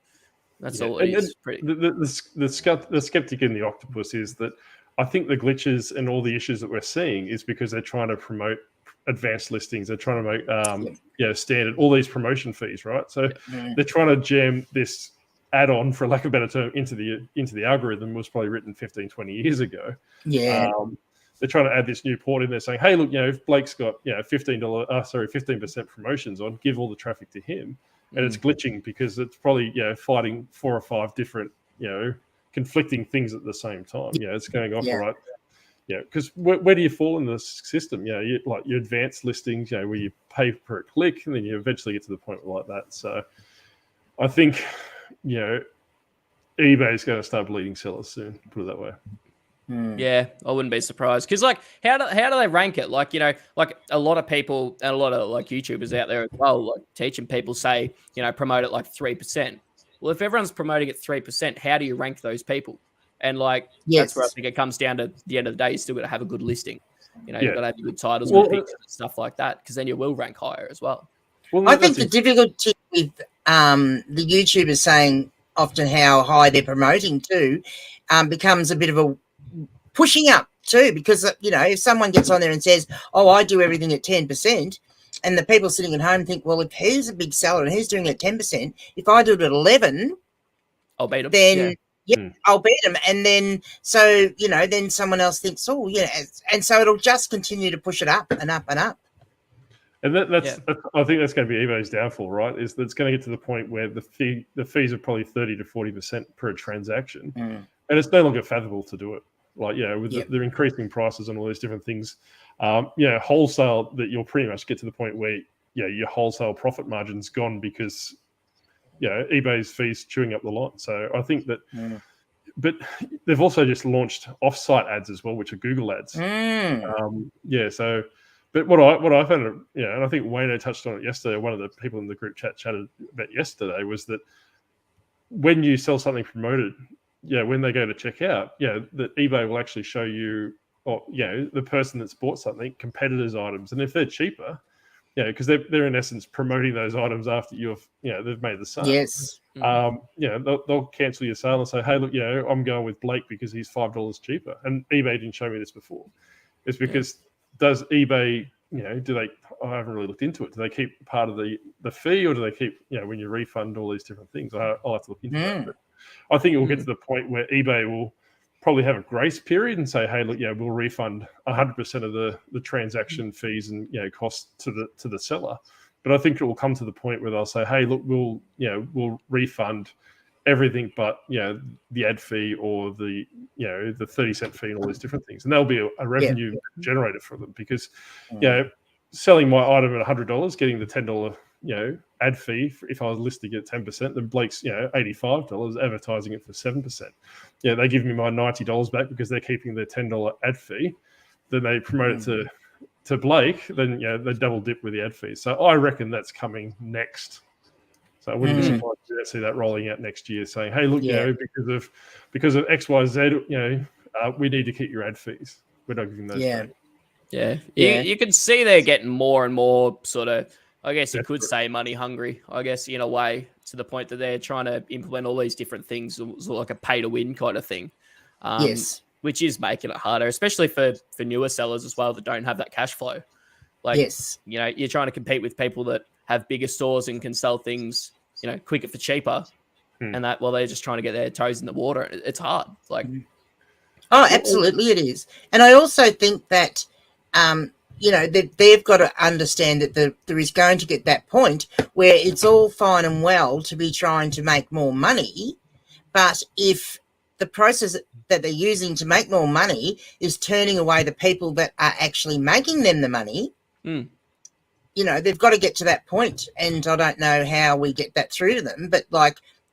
[SPEAKER 3] that's all it is.
[SPEAKER 1] The skeptic in the octopus is that I think the glitches and all the issues that we're seeing is because they're trying to promote advanced listings. They're trying to make standard, all these promotion fees, right? So they're trying to jam this add-on, for lack of a better term, into the algorithm. Was probably written 15, 20 years ago. They're trying to add this new port in there saying, hey, look, if Blake's got $15% promotions on, give all the traffic to him. And it's glitching because it's probably fighting 4 or 5 different conflicting things at the same time. It's going off right. Because where do you fall in the system? You like your advanced listings, where you pay per click, and then you eventually get to the point like that. So I think eBay is going to start bleeding sellers soon. Put it that way.
[SPEAKER 3] Yeah, I wouldn't be surprised because, like, how do they rank it? Like, like a lot of people and a lot of like YouTubers out there as well, like teaching people say, promote it like 3%. Well, if everyone's promoting it 3%, how do you rank those people? And like, that's where I think it comes down to the end of the day. You still got to have a good listing. You've got to have good titles, good pictures and stuff like that, because then you will rank higher as well.
[SPEAKER 2] I think the difficulty with the YouTubers saying often how high they're promoting too becomes a bit of a pushing up too, because if someone gets on there and says, oh, I do everything at 10%, and the people sitting at home think, well, if he's a big seller and he's doing it at 10%, if I do it at 11,
[SPEAKER 3] I'll beat him.
[SPEAKER 2] Then I'll beat him. And then so then someone else thinks, oh, and so it'll just continue to push it up and up and up.
[SPEAKER 1] And that's I think that's going to be eBay's downfall, right? Is that it's going to get to the point where the fees are probably 30 to 40% per transaction, and it's no longer fathomable to do it. Like, with the increasing prices and all these different things, wholesale, that you'll pretty much get to the point where your wholesale profit margin's gone because eBay's fees chewing up the lot. So I think that, but they've also just launched off-site ads as well, which are Google ads. So. But what I found, and I think Wayno touched on it yesterday, one of the people in the group chatted about yesterday, was that when you sell something promoted, when they go to check out, that eBay will actually show you, or the person that's bought something, competitors' items, and if they're cheaper, because they're in essence promoting those items after they've made the sale.
[SPEAKER 2] Yes.
[SPEAKER 1] They'll cancel your sale and say, hey, look, I'm going with Blake because he's $5 cheaper, and eBay didn't show me this before. It's because does eBay, do they? I haven't really looked into it. Do they keep part of the fee, or do they keep, when you refund all these different things? I'll have to look into that. But I think it will get to the point where eBay will probably have a grace period and say, hey, look, we'll refund 100% of the transaction fees and costs to the seller. But I think it will come to the point where they'll say, hey, look, we'll refund everything but the ad fee or the 30-cent fee and all these different things, and that'll be a revenue generator for them, because selling my item at $100, getting the $10 ad fee if I was listing it at 10%, then Blake's $85 advertising it for 7%. They give me my $90 back because they're keeping their $10 ad fee. Then they promote it to Blake. Then they double dip with the ad fee. So I reckon that's coming next. So I wouldn't be surprised to see that rolling out next year, saying, "Hey, look, because of X, Y, Z, we need to keep your ad fees. We're not giving those back."
[SPEAKER 3] You can see they're getting more and more sort of, I guess you could say, money hungry, I guess, in a way, to the point that they're trying to implement all these different things, sort of like a pay to win kind of thing. Which is making it harder, especially for newer sellers as well that don't have that cash flow. Like, you're trying to compete with people that have bigger stores and can sell things, quicker for cheaper, and that while they're just trying to get their toes in the water. It's hard. Like,
[SPEAKER 2] oh, absolutely, it is. And I also think that, they've got to understand that there is going to get that point where it's all fine and well to be trying to make more money, but if the process that they're using to make more money is turning away the people that are actually making them the money, they've got to get to that point. And I don't know how we get that through to them, but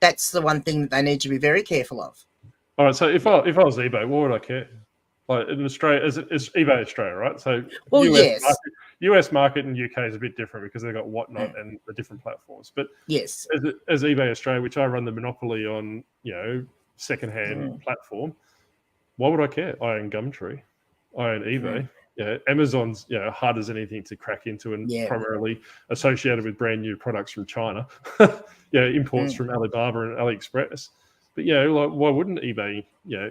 [SPEAKER 2] that's the one thing that they need to be very careful of.
[SPEAKER 1] All right. So if I was eBay, what would I care? Like in Australia, is eBay Australia, right? So US market and UK is a bit different because they've got Whatnot and the different platforms. But as eBay Australia, which I run the monopoly on, secondhand platform, why would I care? I own Gumtree, I own eBay. Amazon's hard as anything to crack into, and primarily associated with brand new products from China. Imports from Alibaba and AliExpress. But why wouldn't eBay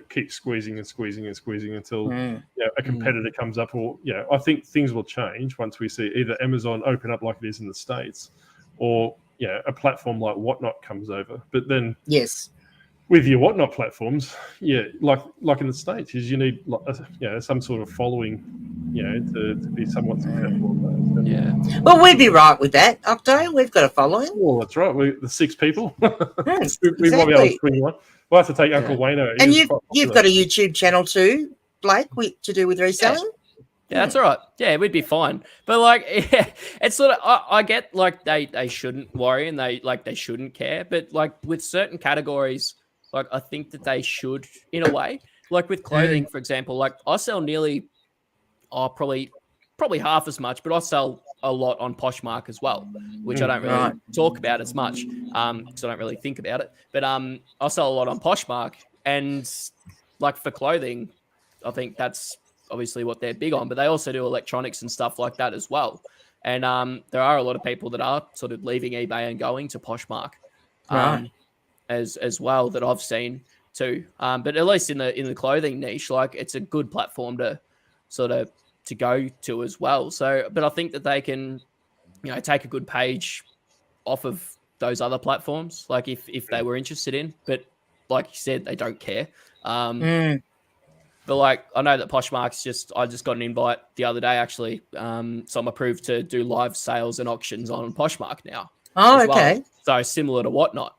[SPEAKER 1] keep squeezing and squeezing and squeezing until a competitor comes up? Or I think things will change once we see either Amazon open up like it is in the States, or a platform like Whatnot comes over. But then with your Whatnot platforms, like in the States, is you need some sort of following, to be somewhat successful.
[SPEAKER 2] Well, we'd be right with that, Octo. We've got a following.
[SPEAKER 1] Well, that's right. We're the 6 people. We might be able to swing one. We'll have to take Uncle Wayno.
[SPEAKER 2] And you've got a YouTube channel too, Blake, to do with reselling.
[SPEAKER 3] Yeah, that's all right. Yeah, we'd be fine. But it's sort of, I get they shouldn't worry and they shouldn't care. But with certain categories, I think that they should, in a way. Like with clothing, for example, I sell nearly, probably half as much, but I sell a lot on Poshmark as well, which I don't really talk about as much because I don't really think about it. But I sell a lot on Poshmark, and for clothing, I think that's obviously what they're big on, but they also do electronics and stuff like that as well. And there are a lot of people that are sort of leaving eBay and going to Poshmark as well that I've seen too. But at least in the clothing niche, it's a good platform to sort of to go to as well. So, but I think that they can, take a good page off of those other platforms, if they were interested in, but like you said, they don't care. But like, I know that Poshmark's I just got an invite the other day actually. So I'm approved to do live sales and auctions on Poshmark now.
[SPEAKER 2] Oh, okay.
[SPEAKER 3] Well. So similar to Whatnot,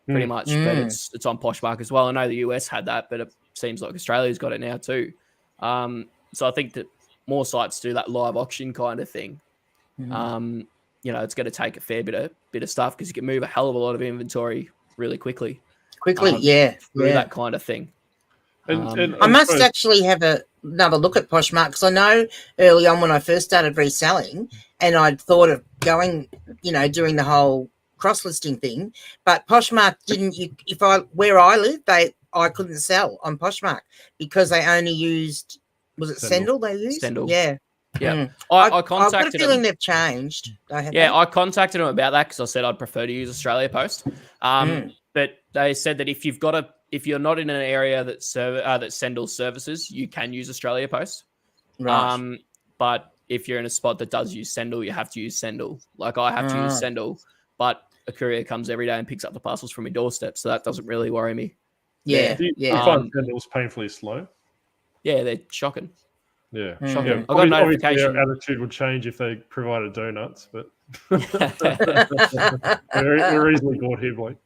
[SPEAKER 3] pretty much, but it's on Poshmark as well. I know the US had that, but it seems like Australia's got it now too. So I think that more sites do that live auction kind of thing. You know, it's going to take a fair bit of stuff because you can move a hell of a lot of inventory really quickly. Through that kind of thing.
[SPEAKER 2] And I must actually have another look at Poshmark because I know early on when I first started reselling and I'd thought of going, you know, doing the whole cross-listing thing, but Poshmark didn't. Where I live, I couldn't sell on Poshmark because they only used, was it Sendle they used?
[SPEAKER 3] Sendle.
[SPEAKER 2] Yeah.
[SPEAKER 3] Yeah. I contacted
[SPEAKER 2] I've got a feeling
[SPEAKER 3] them.
[SPEAKER 2] They've changed.
[SPEAKER 3] I contacted them about that because I said I'd prefer to use Australia Post. But they said that if you're not in an area that Sendle services, you can use Australia Post.
[SPEAKER 2] Right.
[SPEAKER 3] But if you're in a spot that does use Sendle, you have to use Sendle. Like I have to use Sendle, but a courier comes every day and picks up the parcels from my doorstep, so that doesn't really worry me.
[SPEAKER 2] Yeah.
[SPEAKER 1] Do you find Sendle's painfully slow?
[SPEAKER 3] Yeah, they're shocking.
[SPEAKER 1] Yeah,
[SPEAKER 3] shocking.
[SPEAKER 1] Yeah.
[SPEAKER 3] I got a notification.
[SPEAKER 1] Their attitude would change if they provided donuts, but we're easily caught here, Blake.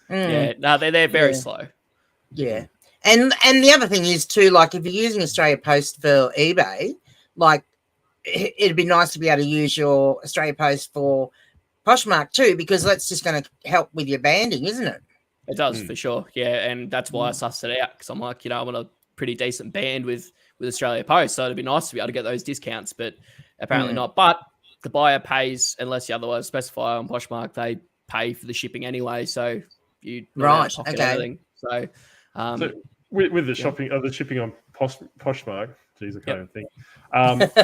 [SPEAKER 3] Yeah, no, they're very slow.
[SPEAKER 2] Yeah, and the other thing is too, like if you're using Australia Post for eBay, like it'd be nice to be able to use your Australia Post for Poshmark too, because that's just going to help with your banding, isn't it?
[SPEAKER 3] It does for sure. Yeah, and that's why I sussed it out because I'm like, you know, I'm on a pretty decent band with Australia Post, so it'd be nice to be able to get those discounts, but apparently not. But the buyer pays unless you otherwise specify on Poshmark. They pay for the shipping anyway, so you anything. So,
[SPEAKER 1] with the shopping, the shipping on Poshmark, geez, I can't even think.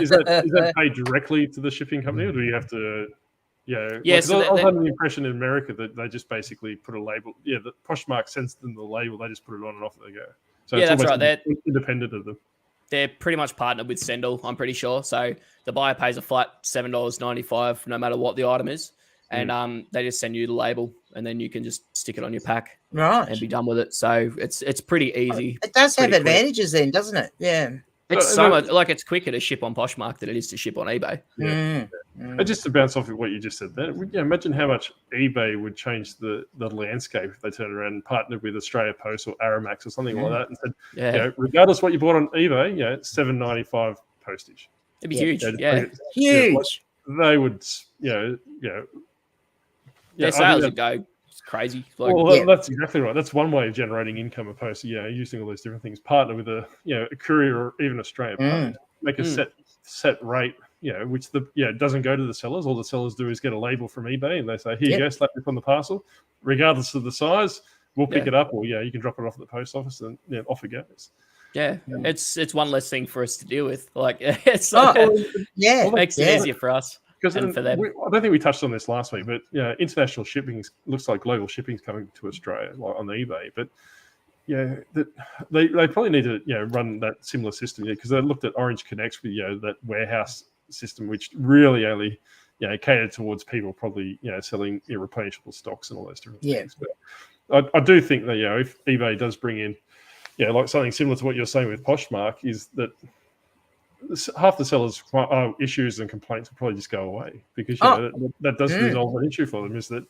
[SPEAKER 1] Is that paid directly to the shipping company, or do you have to? Yeah. So I was under the impression in America that they just basically put a label. Yeah, the Poshmark sends them the label. They just put it on and off they go. So
[SPEAKER 3] yeah,
[SPEAKER 1] it's
[SPEAKER 3] that's right. They're
[SPEAKER 1] independent of them.
[SPEAKER 3] They're pretty much partnered with Sendle, I'm pretty sure. So the buyer pays a flat $7.95 no matter what the item is. And they just send you the label and then you can just stick it on your pack and be done with it. So it's pretty easy.
[SPEAKER 2] It does have advantages then, doesn't it? Yeah.
[SPEAKER 3] It's so much, like it's quicker to ship on Poshmark than it is to ship on eBay.
[SPEAKER 1] Yeah. And just to bounce off of what you just said there, imagine how much eBay would change the landscape if they turned around and partnered with Australia Post or Aramax or something like that and said, you know, regardless what you bought on eBay, it's $7.95 postage.
[SPEAKER 3] It'd be huge.
[SPEAKER 2] Huge.
[SPEAKER 1] They would,
[SPEAKER 3] their sales would go crazy.
[SPEAKER 1] That's exactly right. That's one way of generating income opposed to using all those different things. Partner with a courier or even Australia Post, make a set rate, which doesn't go to the sellers. All the sellers do is get a label from eBay and they say, here you go, slap it on the parcel, regardless of the size. We'll pick it up, or you can drop it off at the post office, and off it goes.
[SPEAKER 3] Yeah, it's one less thing for us to deal with. Like it makes it easier for us. And for them.
[SPEAKER 1] I don't think we touched on this last week, but international shipping looks like global shipping is coming to Australia on the eBay. But they probably need to run that similar system because they looked at Orange Connects with that warehouse system, which really only catered towards people probably selling irreplenishable stocks and all those different things. But I do think that if eBay does bring in like something similar to what you're saying with Poshmark, is that half the sellers' issues and complaints will probably just go away because that does resolve an issue for them. Is that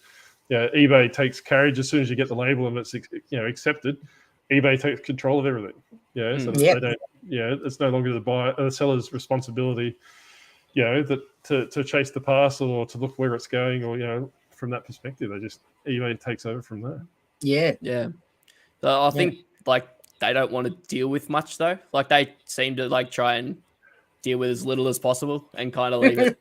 [SPEAKER 1] eBay takes carriage as soon as you get the label and it's accepted. eBay takes control of everything. So they don't. It's no longer the seller's responsibility. To chase the parcel or to look where it's going, or from that perspective, eBay takes over from there.
[SPEAKER 3] Yeah. So I think they don't want to deal with much though. Like they seem to try and deal with as little as possible and kind of leave it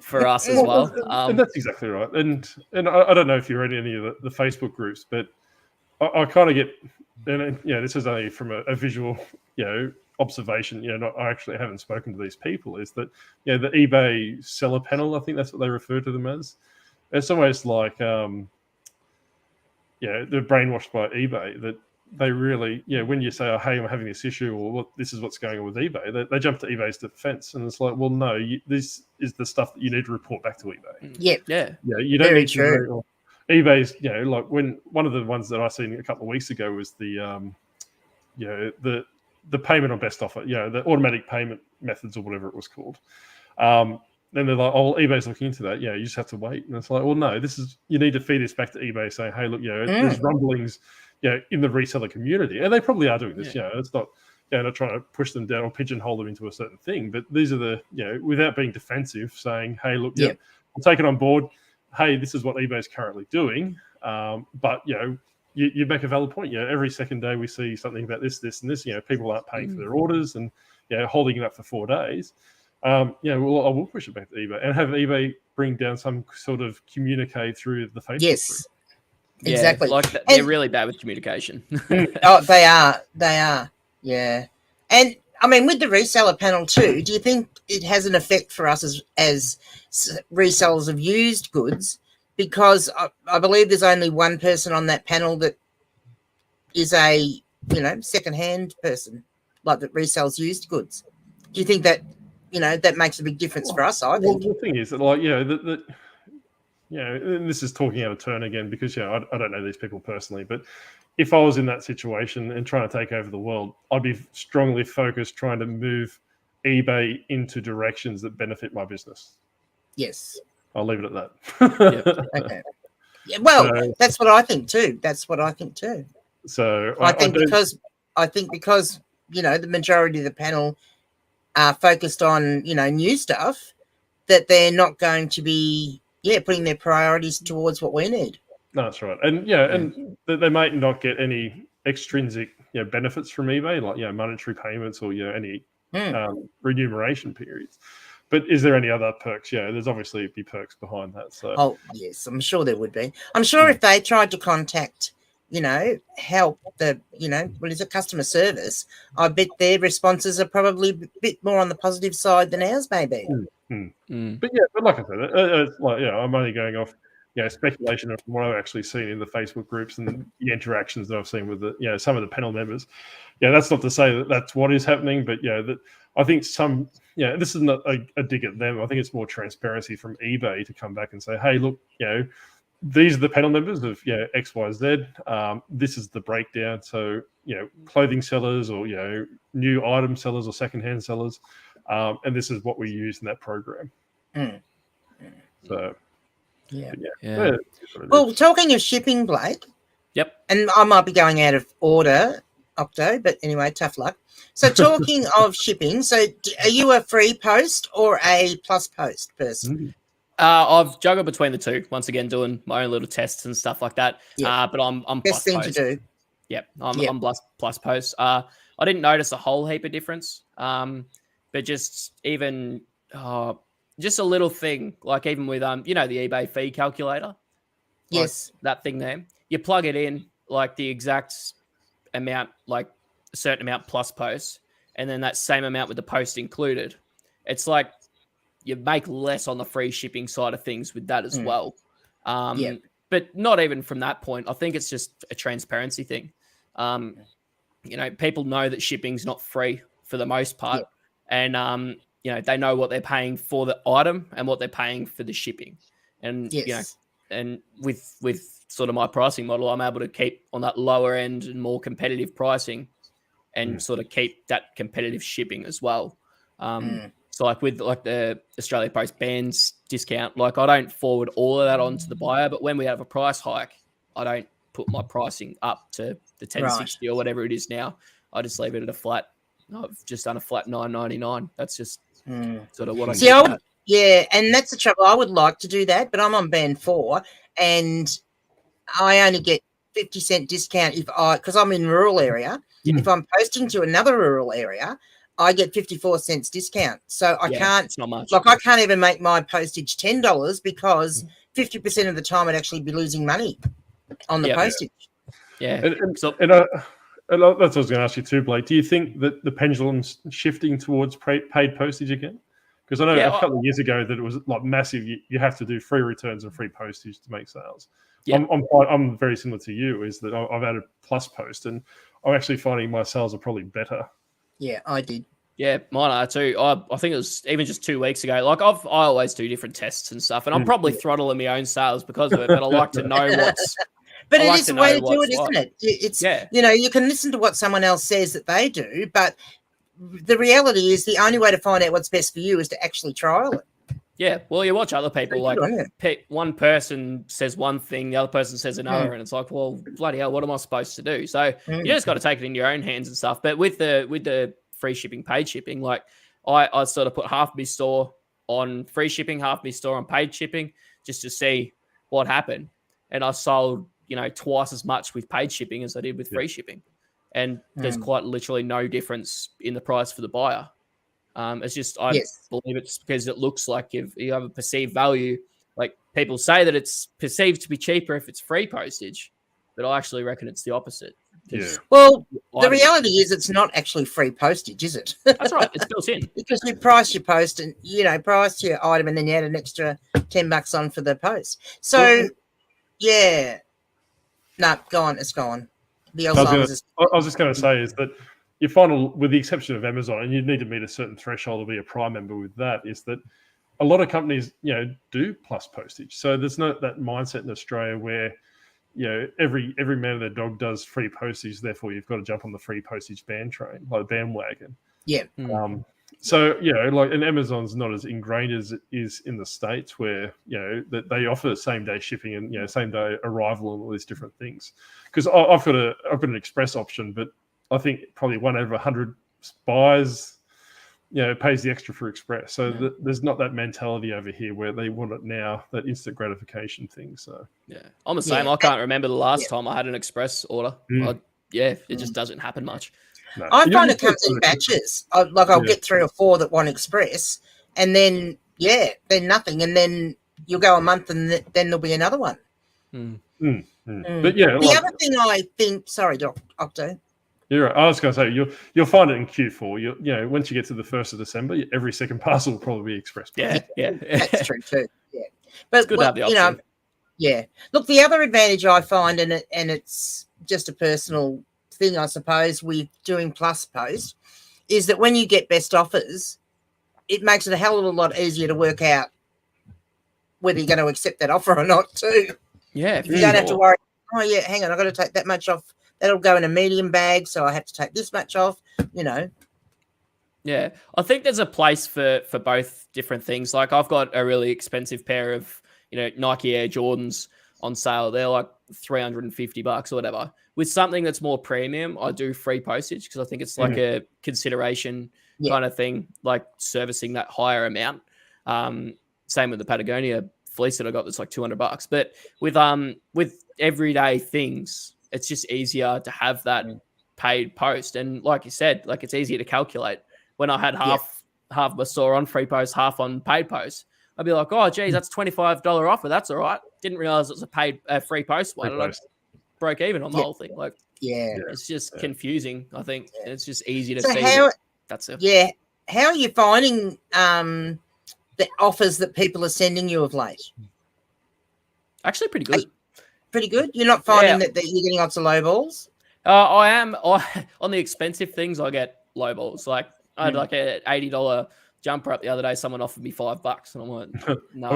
[SPEAKER 3] for us as well.
[SPEAKER 1] And that's exactly right. And I don't know if you read any of the Facebook groups, but I kind of get, and this is only from a visual, observation. I actually haven't spoken to these people. Is that the eBay seller panel? I think that's what they refer to them as. It's almost like they're brainwashed by eBay that. They really, when you say, oh, hey, I'm having this issue, or look, this is what's going on with eBay, they jump to eBay's defense. And it's like, well, no, this is the stuff that you need to report back to eBay. You don't need to. eBay's, like when one of the ones that I seen a couple of weeks ago was the the payment on best offer, the automatic payment methods or whatever it was called. Then they're like, oh, eBay's looking into that. Yeah, you just have to wait. And it's like, well, no, you need to feed this back to eBay saying, hey, look, there's rumblings, in the reseller community. And they probably are doing this. It's not, not trying to push them down or pigeonhole them into a certain thing. But these are the, without being defensive, saying, hey, look, we'll take it on board. Hey, this is what eBay's currently doing. But, you make a valid point. Every second day we see something about this, and this. People aren't paying for their orders and, holding it up for 4 days. I will push it back to eBay and have eBay bring down some sort of communique through the Facebook
[SPEAKER 2] Yes,
[SPEAKER 1] group.
[SPEAKER 2] exactly.
[SPEAKER 3] They're really bad with communication.
[SPEAKER 2] Oh, they are. Yeah. And I mean, with the reseller panel too, do you think it has an effect for us as resellers of used goods? Because I believe there's only one person on that panel that is a, second-hand person, like that resells used goods. Do you think that, that makes a big difference for us? I think.
[SPEAKER 1] Well, the thing is that, and this is talking out of turn again because, I don't know these people personally, but if I was in that situation and trying to take over the world, I'd be strongly focused trying to move eBay into directions that benefit my business.
[SPEAKER 2] Yes.
[SPEAKER 1] I'll leave it at that.
[SPEAKER 2] Okay. Yeah, well, that's what I think too. So I think because the majority of the panel are focused on, new stuff, that they're not going to be, putting their priorities towards what we need.
[SPEAKER 1] No, that's right. And, and they might not get any extrinsic, benefits from eBay, like, monetary payments or, any remuneration periods. But is there any other perks? There's obviously be perks behind that. So.
[SPEAKER 2] Oh, yes, I'm sure there would be. I'm sure if they tried to contact, help the, customer service, I bet their responses are probably a bit more on the positive side than ours may be.
[SPEAKER 1] But like I said, I'm only going off, speculation of what I've actually seen in the Facebook groups and the interactions that I've seen with the, some of the panel members. That's not to say that that's what is happening, but that I think some, this is not a dig at them. I think it's more transparency from eBay to come back and say, hey, look, these are the panel members of X, Y, Z. This is the breakdown. So clothing sellers or new item sellers or secondhand sellers, and this is what we use in that program. So
[SPEAKER 2] Well, talking of shipping, Blake.
[SPEAKER 3] Yep.
[SPEAKER 2] And I might be going out of order, Octo, but anyway, tough luck. So talking of shipping, so are you a free post or a plus post person?
[SPEAKER 3] I've juggled between the two. Once again, doing my own little tests and stuff like that. But I'm
[SPEAKER 2] best
[SPEAKER 3] plus
[SPEAKER 2] thing
[SPEAKER 3] post.
[SPEAKER 2] to do.
[SPEAKER 3] Yep, I'm plus post. I didn't notice a whole heap of difference. But just even just a little thing, like even with the eBay fee calculator.
[SPEAKER 2] Yes,
[SPEAKER 3] like that thing there. You plug it in like the exact amount, like a certain amount plus post, and then that same amount with the post included. It's like you make less on the free shipping side of things with that as well. But not even from that point. I think it's just a transparency thing. People know that shipping's not free for the most part. And, they know what they're paying for the item and what they're paying for the shipping. And, and with sort of my pricing model, I'm able to keep on that lower end and more competitive pricing and sort of keep that competitive shipping as well. So like with like the Australia Post bands discount, like I don't forward all of that onto the buyer, but when we have a price hike, I don't put my pricing up to the 1060 or whatever it is now. I just leave it at a flat. I've just done a flat $9.99. That's just sort of what I
[SPEAKER 2] see. And that's the trouble. I would like to do that, but I'm on band 4 and I only get 50-cent discount because I'm in rural area. If I'm posting to another rural area, I get 54 cents discount. So I can't,
[SPEAKER 3] it's not much.
[SPEAKER 2] Like I can't even make my postage $10 because 50% of the time I'd actually be losing money on the postage.
[SPEAKER 1] And that's what I was going to ask you too, Blake. Do you think that the pendulum's shifting towards paid postage again? Because I know a couple of years ago that it was like massive. You have to do free returns and free postage to make sales. I'm very similar to you. Is that I've added plus post, and I'm actually finding my sales are probably better.
[SPEAKER 2] Yeah, I did.
[SPEAKER 3] Yeah, mine are too. I think it was even just 2 weeks ago. Like I always do different tests and stuff, and I'm probably throttling my own sales because of it. But I like to know
[SPEAKER 2] But it is a way to do it, isn't it? It's, you can listen to what someone else says that they do, but the reality is the only way to find out what's best for you is to actually trial it.
[SPEAKER 3] Yeah, well, you watch other people, like one person says one thing, the other person says another, and it's like, well, bloody hell, what am I supposed to do? So you just got to take it in your own hands and stuff. But with the free shipping, paid shipping, like I sort of put half my store on free shipping, half my store on paid shipping, just to see what happened. And I sold, twice as much with paid shipping as I did with free shipping. And there's quite literally no difference in the price for the buyer. It's just, I believe it's because it looks like you have a perceived value. Like people say that it's perceived to be cheaper if it's free postage, but I actually reckon it's the opposite.
[SPEAKER 1] Yeah.
[SPEAKER 2] Well, the reality is it's not actually free postage, is it?
[SPEAKER 3] That's right. It's built in.
[SPEAKER 2] Because you price your post and, price your item and then you add an extra $10 on for the post. So, no, go on. It's gone. The Alzheimer's
[SPEAKER 1] I was just going to say is that you find, with the exception of Amazon, and you need to meet a certain threshold to be a Prime member with that, is that a lot of companies, do plus postage. So there's no that mindset in Australia where, every man and their dog does free postage, therefore you've got to jump on the free postage bandwagon.
[SPEAKER 2] Yeah.
[SPEAKER 1] So, and Amazon's not as ingrained as it is in the States where, that they offer same day shipping and, same day arrival and all these different things. Because I've got an express option, but I think probably 1 out of 100 buyers, pays the extra for express. So there's not that mentality over here where they want it now, that instant gratification thing. So
[SPEAKER 3] I'm the same. I can't remember the last time I had an express order. It just doesn't happen much.
[SPEAKER 1] No.
[SPEAKER 2] I find it comes in batches. I'll get 3 or 4 that want express, and then then nothing, and then you'll go a month, and then there'll be another one.
[SPEAKER 1] But
[SPEAKER 2] the other thing I think, sorry, Octo.
[SPEAKER 1] You're right. I was going to say you'll find it in Q4. Once you get to the 1st of December, every second parcel will probably be express.
[SPEAKER 3] Yeah,
[SPEAKER 2] that's true too. Yeah, but
[SPEAKER 3] it's good to have the option.
[SPEAKER 2] Look, the other advantage I find, and it's just a personal thing, I suppose, with doing plus post, is that when you get best offers, it makes it a hell of a lot easier to work out whether you're going to accept that offer or not too.
[SPEAKER 3] Yeah,
[SPEAKER 2] you don't have to worry. Oh yeah, hang on, I've got to take that much off. That'll go in a medium bag, so I have to take this much off.
[SPEAKER 3] Yeah, I think there's a place for both different things. Like I've got a really expensive pair of Nike Air Jordans on sale. They're like $350 or whatever. With something that's more premium, I do free postage because I think it's like a consideration kind of thing, like servicing that higher amount. Same with the Patagonia fleece that I got that's like $200. But with everyday things, it's just easier to have that paid post. And like you said, like it's easier to calculate. When I had half my store on free post, half on paid post, I'd be like, oh, geez, that's $25 offer. That's all right. Didn't realize it was a free post one. And I broke even on the whole thing. Like, it's just confusing, I think. It's just easy to see. That's it.
[SPEAKER 2] Yeah. How are you finding the offers that people are sending you of late?
[SPEAKER 3] Actually, pretty good.
[SPEAKER 2] Pretty good? You're not finding that you're getting lots of low balls?
[SPEAKER 3] I am. On the expensive things, I get low balls. Like, I had like an $80 jumper up the other day. Someone offered me $5, and I'm like, no.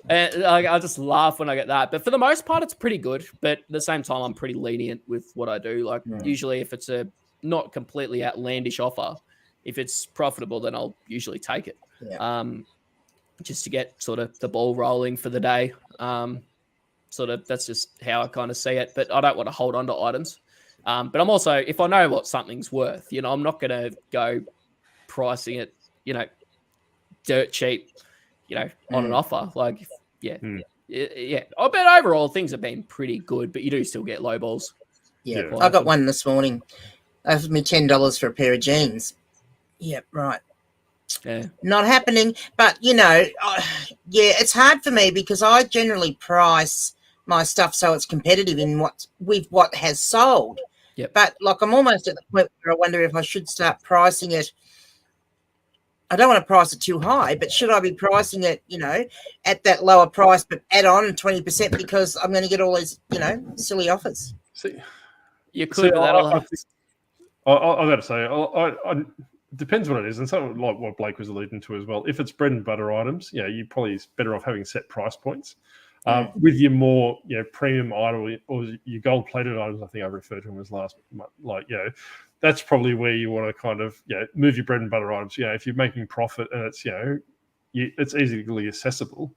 [SPEAKER 3] I just laugh when I get that. But for the most part, it's pretty good. But at the same time, I'm pretty lenient with what I do. Like, usually if it's a not completely outlandish offer, if it's profitable, then I'll usually take it. Just to get sort of the ball rolling for the day. That's just how I kind of see it. But I don't want to hold on to items. But I'm also, if I know what something's worth, I'm not going to go pricing it, dirt cheap, on an offer. Like, I bet overall things have been pretty good, but you do still get low balls.
[SPEAKER 2] Yeah. I got one this morning. They offered me $10 for a pair of jeans. Yeah, right.
[SPEAKER 3] Yeah.
[SPEAKER 2] Not happening. But, it's hard for me because I generally price my stuff so it's competitive in what has sold.
[SPEAKER 3] Yep.
[SPEAKER 2] But like I'm almost at the point where I wonder if I should start pricing it. I don't want to price it too high, but should I be pricing it, at that lower price, but add on 20% because I'm going to get all these, silly offers?
[SPEAKER 1] See,
[SPEAKER 3] you could.
[SPEAKER 1] I've got to say, it depends what it is, and something like what Blake was alluding to as well. If it's bread and butter items, you're probably better off having set price points. With your more premium item or your gold plated items, I think I referred to them as last month, that's probably where you want to kind of move your bread and butter items. If you're making profit and it's it's easily accessible,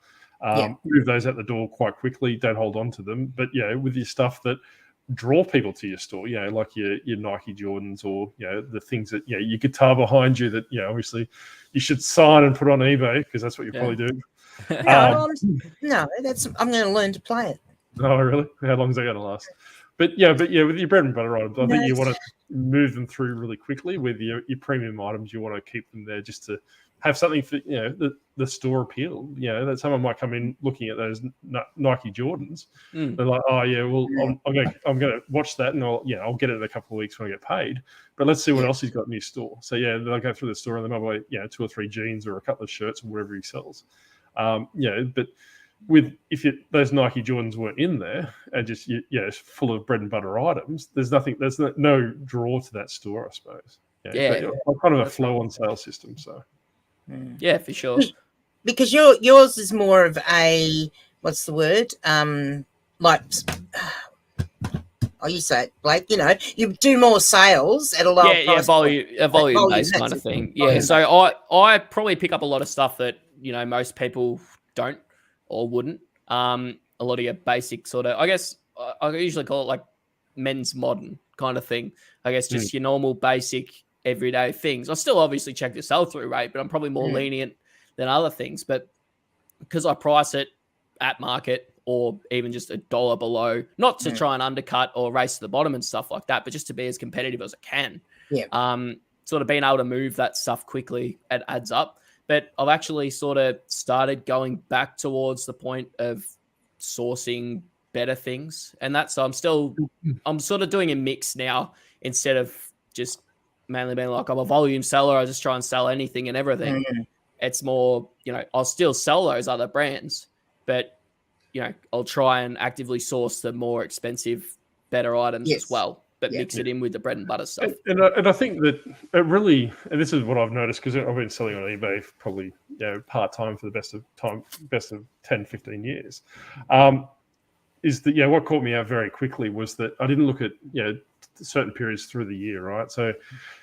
[SPEAKER 1] move those out the door quite quickly. Don't hold on to them. But with your stuff that draw people to your store, like your Nike Jordans or the things that your guitar behind you that obviously you should sign and put on eBay because that's what you probably do.
[SPEAKER 2] No, I'm going to learn to play it.
[SPEAKER 1] Oh, really? How long is that going to last? But with your bread and butter items, I think you want to move them through really quickly. With your premium items, you want to keep them there just to have something for the store appeal. That someone might come in looking at those Nike Jordans. They're like, oh yeah, well I'm going to watch that and I'll get it in a couple of weeks when I get paid. But let's see what else he's got in his store. So they'll go through the store and they might buy 2 or 3 jeans or a couple of shirts or whatever he sells. But if those Nike Jordans weren't in there and just it's full of bread and butter items, there's no draw to that store, I suppose. Kind of a flow on sale system. So
[SPEAKER 3] yeah, for sure.
[SPEAKER 2] Because yours is more of a what's the word? You say it, Blake. You do more sales at a lower price.
[SPEAKER 3] Volume based kind of thing. Yeah, so I probably pick up a lot of stuff that most people don't or wouldn't. A lot of your basic sort of, I guess I usually call it like men's modern kind of thing. I guess just your normal basic everyday things. I still obviously check the sell through rate, but I'm probably more lenient than other things. But because I price it at market or even just $1 below, not to try and undercut or race to the bottom and stuff like that, but just to be as competitive as I can. Sort of being able to move that stuff quickly, it adds up. But I've actually sort of started going back towards the point of sourcing better things. And so I'm sort of doing a mix now instead of just mainly being like, I'm a volume seller. I just try and sell anything and everything. It's more, I'll still sell those other brands, but, I'll try and actively source the more expensive, better items as well. But mix it in with the bread and butter stuff.
[SPEAKER 1] And I think that it really, and this is what I've noticed because I've been selling on eBay for probably part-time for the best of 10, 15 years, is that, what caught me out very quickly was that I didn't look at, certain periods through the year, right? So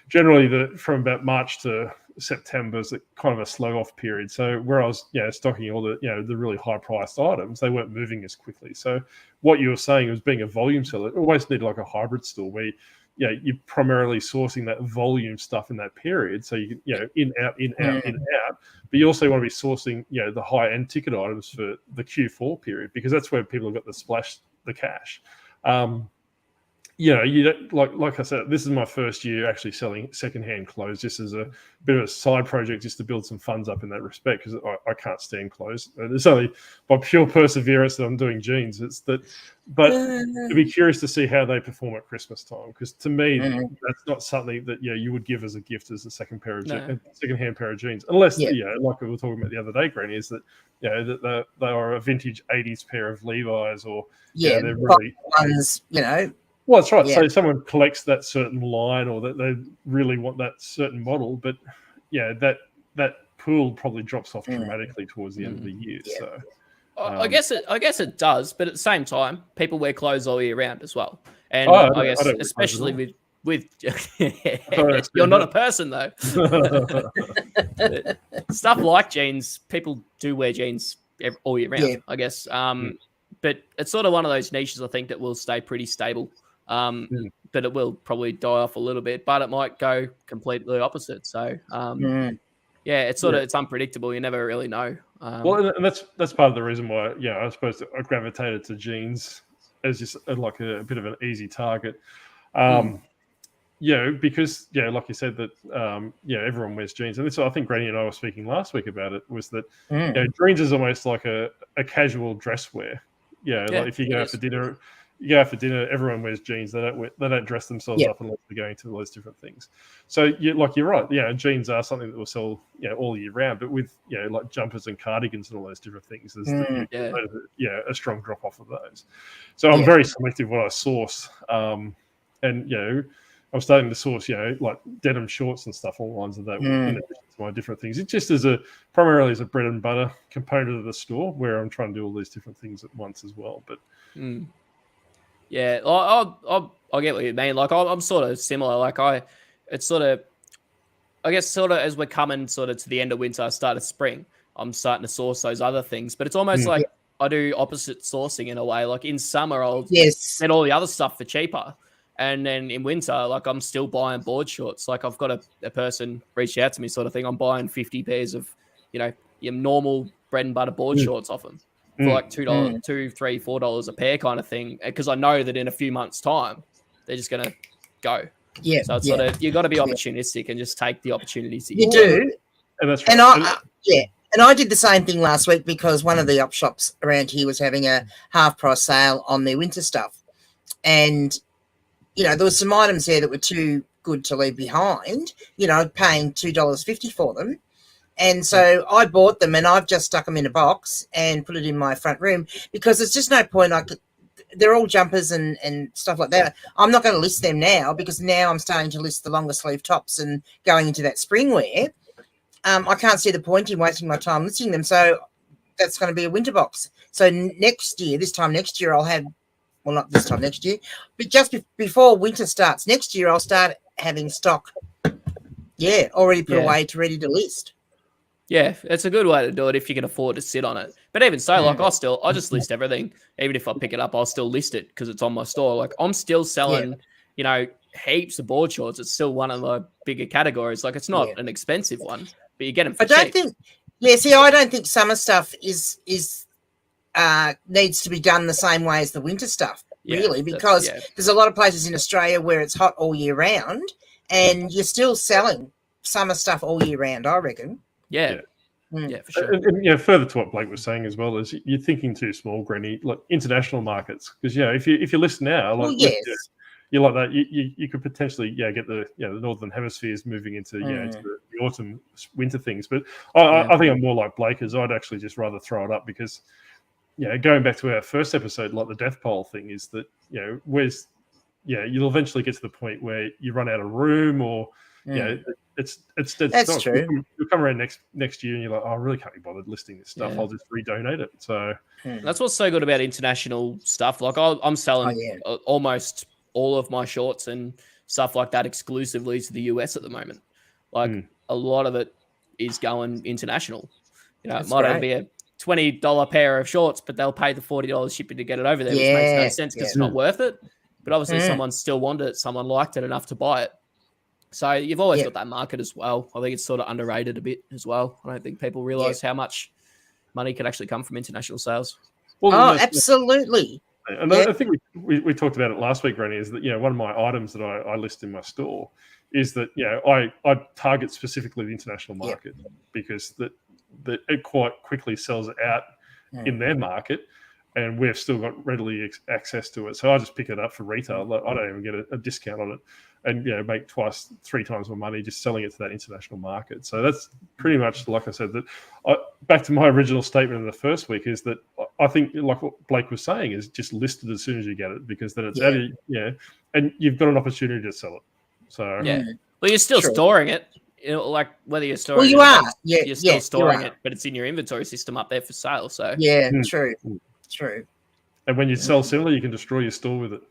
[SPEAKER 1] generally from about March to September is kind of a slow off period. So where I was, stocking all the, the really high priced items, they weren't moving as quickly. So what you were saying was being a volume seller, you always need like a hybrid store where, you're primarily sourcing that volume stuff in that period. So you can, in, out, but you also want to be sourcing, the high end ticket items for the Q4 period, because that's where people have got the cash. You don't, like I said, this is my first year actually selling secondhand clothes, just as a bit of a side project, just to build some funds up in that respect, because I can't stand clothes. It's only by pure perseverance that I'm doing jeans. But I'd be curious to see how they perform at Christmas time, because to me, that's not something that you would give as a gift as a secondhand pair of jeans, unless like we were talking about the other day, Granny, is that that they are a vintage '80s pair of Levi's, or they're really
[SPEAKER 2] ones,
[SPEAKER 1] Well, that's right. Yeah. So someone collects that certain line, or that they really want that certain model, but that pool probably drops off dramatically towards the end of the year. Yeah. So
[SPEAKER 3] I guess it does, but at the same time, people wear clothes all year round as well, and I guess especially with you're not a person though. Stuff like jeans, people do wear jeans all year round. I guess, but it's sort of one of those niches I think that will stay pretty stable. But it will probably die off a little bit, but it might go completely opposite. So it's sort of it's unpredictable. You never really know.
[SPEAKER 1] Well, and that's part of the reason why I suppose I gravitated to jeans as just like a bit of an easy target. Because like you said that everyone wears jeans, and this I think Granny and I were speaking last week about it, was that jeans is almost like a casual dress wear. Like if you go out for dinner. You go out for dinner, everyone wears jeans. They don't dress themselves up unless they're going to those different things. So you're right. Jeans are something that will sell all year round. But with like jumpers and cardigans and all those different things, there's a strong drop off of those. So I'm very selective what I source. And I'm starting to source, like denim shorts and stuff, all lines of that, in addition to my different things. It just is primarily as a bread and butter component of the store where I'm trying to do all these different things at once as well. But
[SPEAKER 3] yeah, I get what you mean. Like I'm sort of similar. Like I guess sort of as we're coming sort of to the end of winter, start of spring, I'm starting to source those other things. But it's almost like I do opposite sourcing in a way. Like in summer, I'll get all the other stuff for cheaper. And then in winter, like I'm still buying board shorts. Like I've got a person reached out to me sort of thing. I'm buying 50 pairs of, your normal bread and butter board shorts off them for like $2, $2, $3, $4 a pair kind of thing. Because I know that in a few months' time, they're just going to go.
[SPEAKER 2] Yeah.
[SPEAKER 3] So it's sort of, you got to be opportunistic and just take the opportunities that
[SPEAKER 2] you do.
[SPEAKER 1] And that's right.
[SPEAKER 2] And I did the same thing last week because one of the op shops around here was having a half price sale on their winter stuff. And there were some items there that were too good to leave behind, paying $2.50 for them. And so I bought them and I've just stuck them in a box and put it in my front room because there's just no point. They're all jumpers and stuff like that. I'm not going to list them now because now I'm starting to list the longer sleeve tops and going into that spring wear. I can't see the point in wasting my time listing them. So that's going to be a winter box. So this time next year, I'll have, well, not this time next year, but just before winter starts next year, I'll start having stock, already put away to ready to list.
[SPEAKER 3] Yeah, it's a good way to do it if you can afford to sit on it. But even so, like I just list everything. Even if I pick it up, I'll still list it because it's on my store. Like I'm still selling, heaps of board shorts. It's still one of the bigger categories. Like it's not an expensive one, but you get them for cheap.
[SPEAKER 2] I don't think summer stuff is needs to be done the same way as the winter stuff, really, because there's a lot of places in Australia where it's hot all year round and you're still selling summer stuff all year round, I reckon.
[SPEAKER 3] Yeah, for sure.
[SPEAKER 1] And further to what Blake was saying as well, is you're thinking too small, Granny, like international markets. Because, if you list now, like, you're like that, you could potentially, get the northern hemispheres moving into, into the autumn, winter things. But I think I'm more like Blake, as I'd actually just rather throw it up because, going back to our first episode, like the death poll thing is that, you'll eventually get to the point where you run out of room or, it's dead.
[SPEAKER 2] That's true.
[SPEAKER 1] You'll come around next year and you're like, I really can't be bothered listing this stuff. I'll just redonate it. So
[SPEAKER 3] that's what's so good about international stuff. Like I'm selling almost all of my shorts and stuff like that exclusively to the US at the moment. Like a lot of it is going international. It might only be a $20 pair of shorts, but they'll pay the $40 shipping to get it over there, which makes no sense because it's not worth it. But obviously someone still wanted it. Someone liked it enough to buy it. So you've always got that market as well. I think it's sort of underrated a bit as well. I don't think people realize how much money can actually come from international sales.
[SPEAKER 1] Well,
[SPEAKER 2] absolutely.
[SPEAKER 1] And I think we talked about it last week, Granny, is that, one of my items that I list in my store is that, I target specifically the international market because that it quite quickly sells out in their market. And we've still got readily access to it. So I just pick it up for retail. I don't even get a discount on it and, make 3 times more money just selling it to that international market. So that's pretty much, like I said, that back to my original statement in the first week is that I think, like what Blake was saying, is just list it as soon as you get it because then it's out of, and you've got an opportunity to sell it. So
[SPEAKER 3] well, you're still storing it. Like whether you're storing you're still storing it, but it's in your inventory system up there for sale. So
[SPEAKER 2] True.
[SPEAKER 1] And when you sell similar, you can destroy your store with it.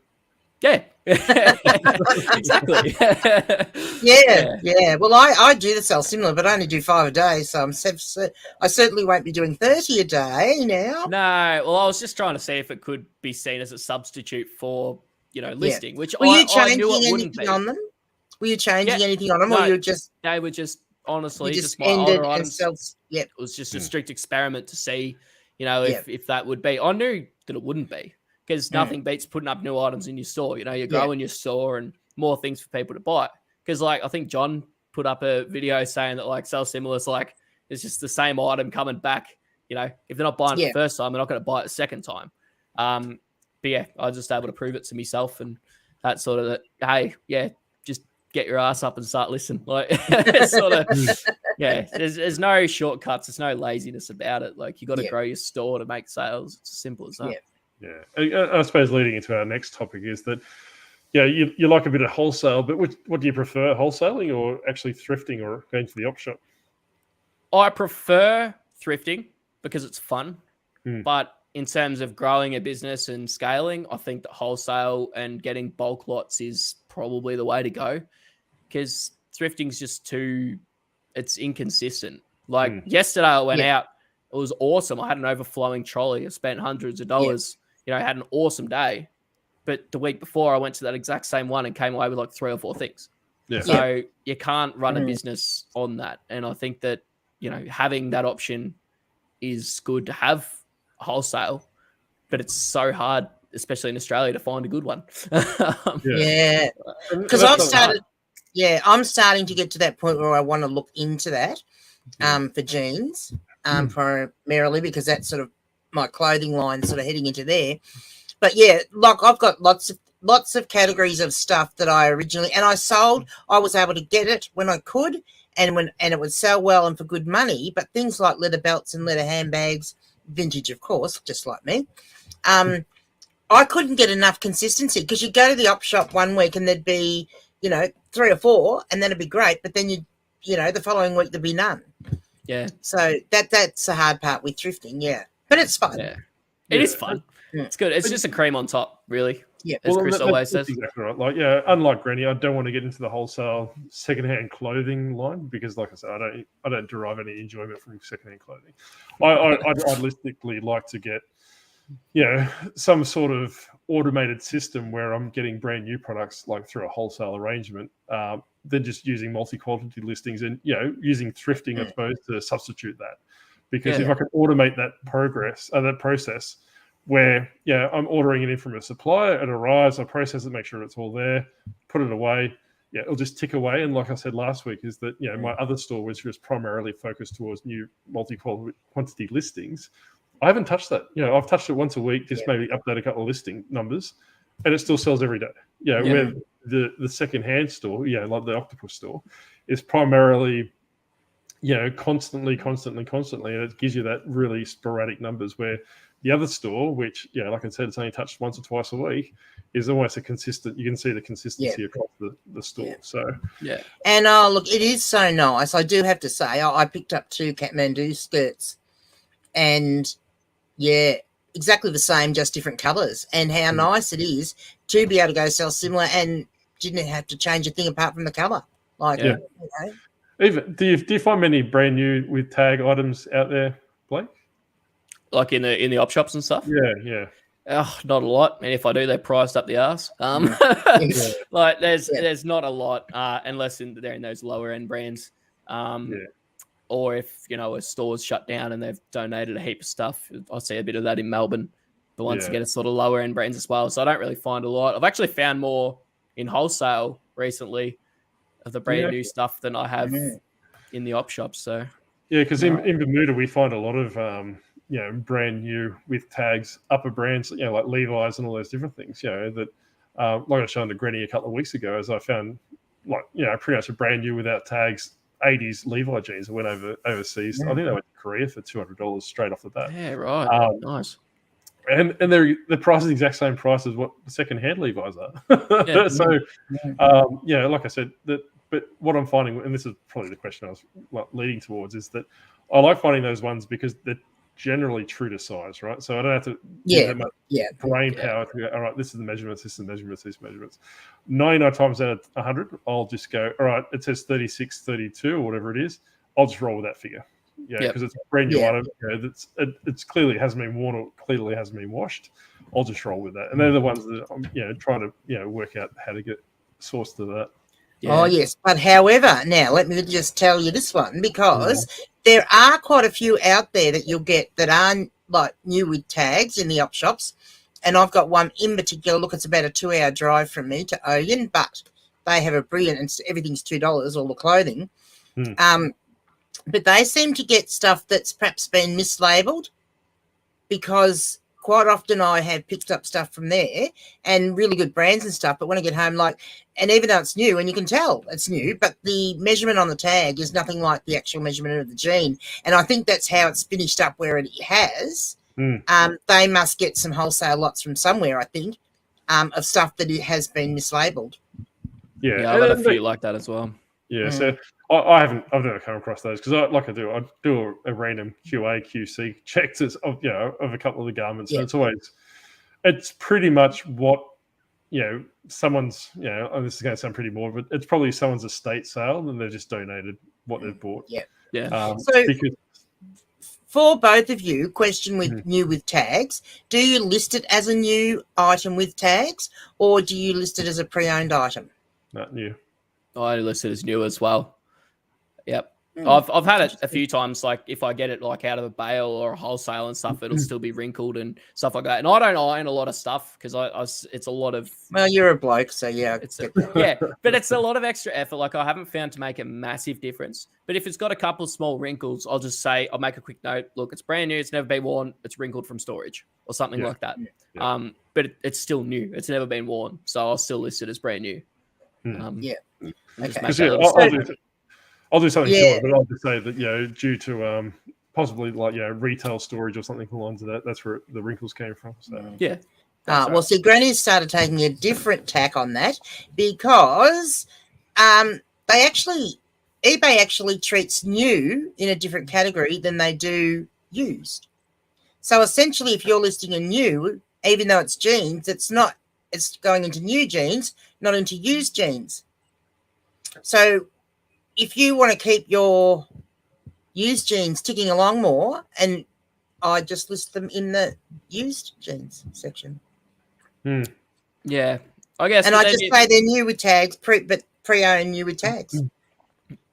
[SPEAKER 3] Yeah, exactly.
[SPEAKER 2] Yeah. Well, I do the sell similar, but I only do 5 a day, so I certainly won't be doing 30 a day now.
[SPEAKER 3] No, well, I was just trying to see if it could be seen as a substitute for listing, which
[SPEAKER 2] Were you
[SPEAKER 3] I knew
[SPEAKER 2] changing
[SPEAKER 3] it wouldn't be.
[SPEAKER 2] on them? Were you changing anything on them, or you just?
[SPEAKER 3] They were just honestly just my
[SPEAKER 2] ended
[SPEAKER 3] older items.
[SPEAKER 2] It
[SPEAKER 3] was just a strict experiment to see, if that would be. I knew that it wouldn't be because nothing beats putting up new items in your store. You're growing your store and more things for people to buy. Because I think John put up a video saying that sell similar is it's just the same item coming back. If they're not buying it the first time, they're not going to buy it the second time. But I was just able to prove it to myself and that sort of just get your ass up and start listening. It's sort of there's no shortcuts. There's no laziness about it. You got to grow your store to make sales. It's as simple as that.
[SPEAKER 1] I suppose leading into our next topic is that you like a bit of wholesale, but what do you prefer, wholesaling or actually thrifting or going to the op shop?
[SPEAKER 3] I prefer thrifting because it's fun. But in terms of growing a business and scaling, I think that wholesale and getting bulk lots is probably the way to go, because thrifting's just it's inconsistent. Like yesterday I went out, it was awesome. I had an overflowing trolley. I spent hundreds of dollars, had an awesome day. But the week before I went to that exact same one and came away with like 3 or 4 things. Yeah. So you can't run a business on that. And I think that, having that option is good to have wholesale, but it's so hard, especially in Australia, to find a good one.
[SPEAKER 2] Because I'm starting to get to that point where I want to look into that for jeans primarily, because that's sort of my clothing line sort of heading into there. But like I've got lots of categories of stuff that I originally, and I sold. I was able to get it when I could, and it would sell well and for good money. But things like leather belts and leather handbags, vintage, of course, just like me, I couldn't get enough consistency, because you go to the op shop one week and there'd be 3 or 4, and then it'd be great. But then the following week there'd be none. Yeah. So that's the hard part with thrifting. Yeah, but it's fun.
[SPEAKER 3] Yeah, it is fun. It's good. It's just a cream on top, really. Yeah, as Chris always says.
[SPEAKER 1] Exactly right. Like, unlike Granny, I don't want to get into the wholesale secondhand clothing line, because, like I said, I don't derive any enjoyment from secondhand clothing. I'd realistically like to get, some sort of automated system where I'm getting brand new products like through a wholesale arrangement, than just using multi-quality listings and using thrifting as opposed to substitute that. Because if I can automate that process. Where, I'm ordering it in from a supplier, it arrives, I process it, make sure it's all there, put it away. It'll just tick away. And like I said last week, is that, my other store was just primarily focused towards new multi-quantity listings. I haven't touched that. I've touched it once a week, just maybe update a couple of listing numbers, and it still sells every day. Where the second-hand store, like the Octopus store, is primarily, constantly, and it gives you that really sporadic numbers, where the other store, which, like I said, it's only touched once or twice a week, is almost a consistent. You can see the consistency across the store. Yeah. So
[SPEAKER 2] and look, it is so nice. I do have to say, I picked up 2 Kathmandu skirts, and exactly the same, just different colours. And how nice it is to be able to go sell similar, and didn't have to change a thing apart from the colour. Like,
[SPEAKER 1] Even do you find many brand new with tag items out there, Blake?
[SPEAKER 3] Like in the op shops and stuff?
[SPEAKER 1] Yeah.
[SPEAKER 3] Oh, not a lot. And if I do, they're priced up the arse. Like there's not a lot, unless they're in those lower end brands. Or if, a store's shut down and they've donated a heap of stuff. I see a bit of that in Melbourne. The ones that get a sort of lower end brands as well. So I don't really find a lot. I've actually found more in wholesale recently of the brand new stuff than I have in the op shops. So
[SPEAKER 1] because in Bermuda we find a lot of brand new with tags, upper brands, like Levi's and all those different things, that like I was showing to Granny a couple of weeks ago, as I found pretty much a brand new without tags 80s Levi jeans that went overseas. I think they went to Korea for $200 straight off the bat.
[SPEAKER 3] Yeah, right. Nice.
[SPEAKER 1] And the price is the exact same price as what the second-hand Levi's are. So, like I said, but what I'm finding, and this is probably the question I was leading towards, is that I like finding those ones because they're generally true to size, right? So I don't have to give that much brain power to go, all right, this is the measurements, this is the measurements, these measurements. 99 times out of 100, I'll just go, all right, it says 36, 32, or whatever it is. I'll just roll with that figure. Because it's a brand new item. It's clearly hasn't been worn or clearly hasn't been washed. I'll just roll with that. And they're the ones that I'm trying to work out how to get sourced to that.
[SPEAKER 2] Yeah. Oh, yes. But however, now let me just tell you this one, because there are quite a few out there that you'll get that are like new with tags in the op shops. And I've got one in particular. Look, it's about a 2-hour drive from me to Oyen, but they have a brilliant, and everything's $2, all the clothing. But they seem to get stuff that's perhaps been mislabeled, because quite often I have picked up stuff from there and really good brands and stuff. But when I get home, and even though it's new, and you can tell it's new, but the measurement on the tag is nothing like the actual measurement of the jean. And I think that's how it's finished up where it has. They must get some wholesale lots from somewhere, I think. of stuff that it has been mislabeled.
[SPEAKER 3] Yeah, I've got a few like that as well.
[SPEAKER 1] Yeah, so I've never come across those because I do a random QA QC checks of a couple of the garments. Yeah. And it's pretty much what someone's and this is going to sound pretty morbid, but it's probably someone's estate sale and they've just donated what they've bought.
[SPEAKER 2] So for both of you, question with new with tags, do you list it as a new item with tags or do you list it as a pre-owned item?
[SPEAKER 1] Not new.
[SPEAKER 3] I list it as new as well. Yep. I've had it a few times, like if I get it like out of a bale or a wholesale and stuff, it'll still be wrinkled and stuff like that. And I don't iron a lot of stuff because it's a lot of...
[SPEAKER 2] Well, you're a bloke, so yeah.
[SPEAKER 3] But it's a lot of extra effort. Like I haven't found to make a massive difference. But if it's got a couple of small wrinkles, I'll make a quick note. Look, it's brand new. It's never been worn. It's wrinkled from storage or something like that. Yeah. But it's still new. It's never been worn. So I'll still list it as brand new.
[SPEAKER 2] Okay.
[SPEAKER 1] I'll do something similar, but I'll just say that due to possibly like retail storage or something along the lines of that, that's where the wrinkles came from. So
[SPEAKER 2] well, see, Granny's started taking a different tack on that because eBay actually treats new in a different category than they do used. So essentially, if you're listing a new, even though it's jeans, it's going into new jeans, not into used jeans. So if you want to keep your used jeans ticking along more, and I just list them in the used jeans section.
[SPEAKER 3] Yeah, I guess.
[SPEAKER 2] And I just say they're new with tags, but pre-owned new with tags.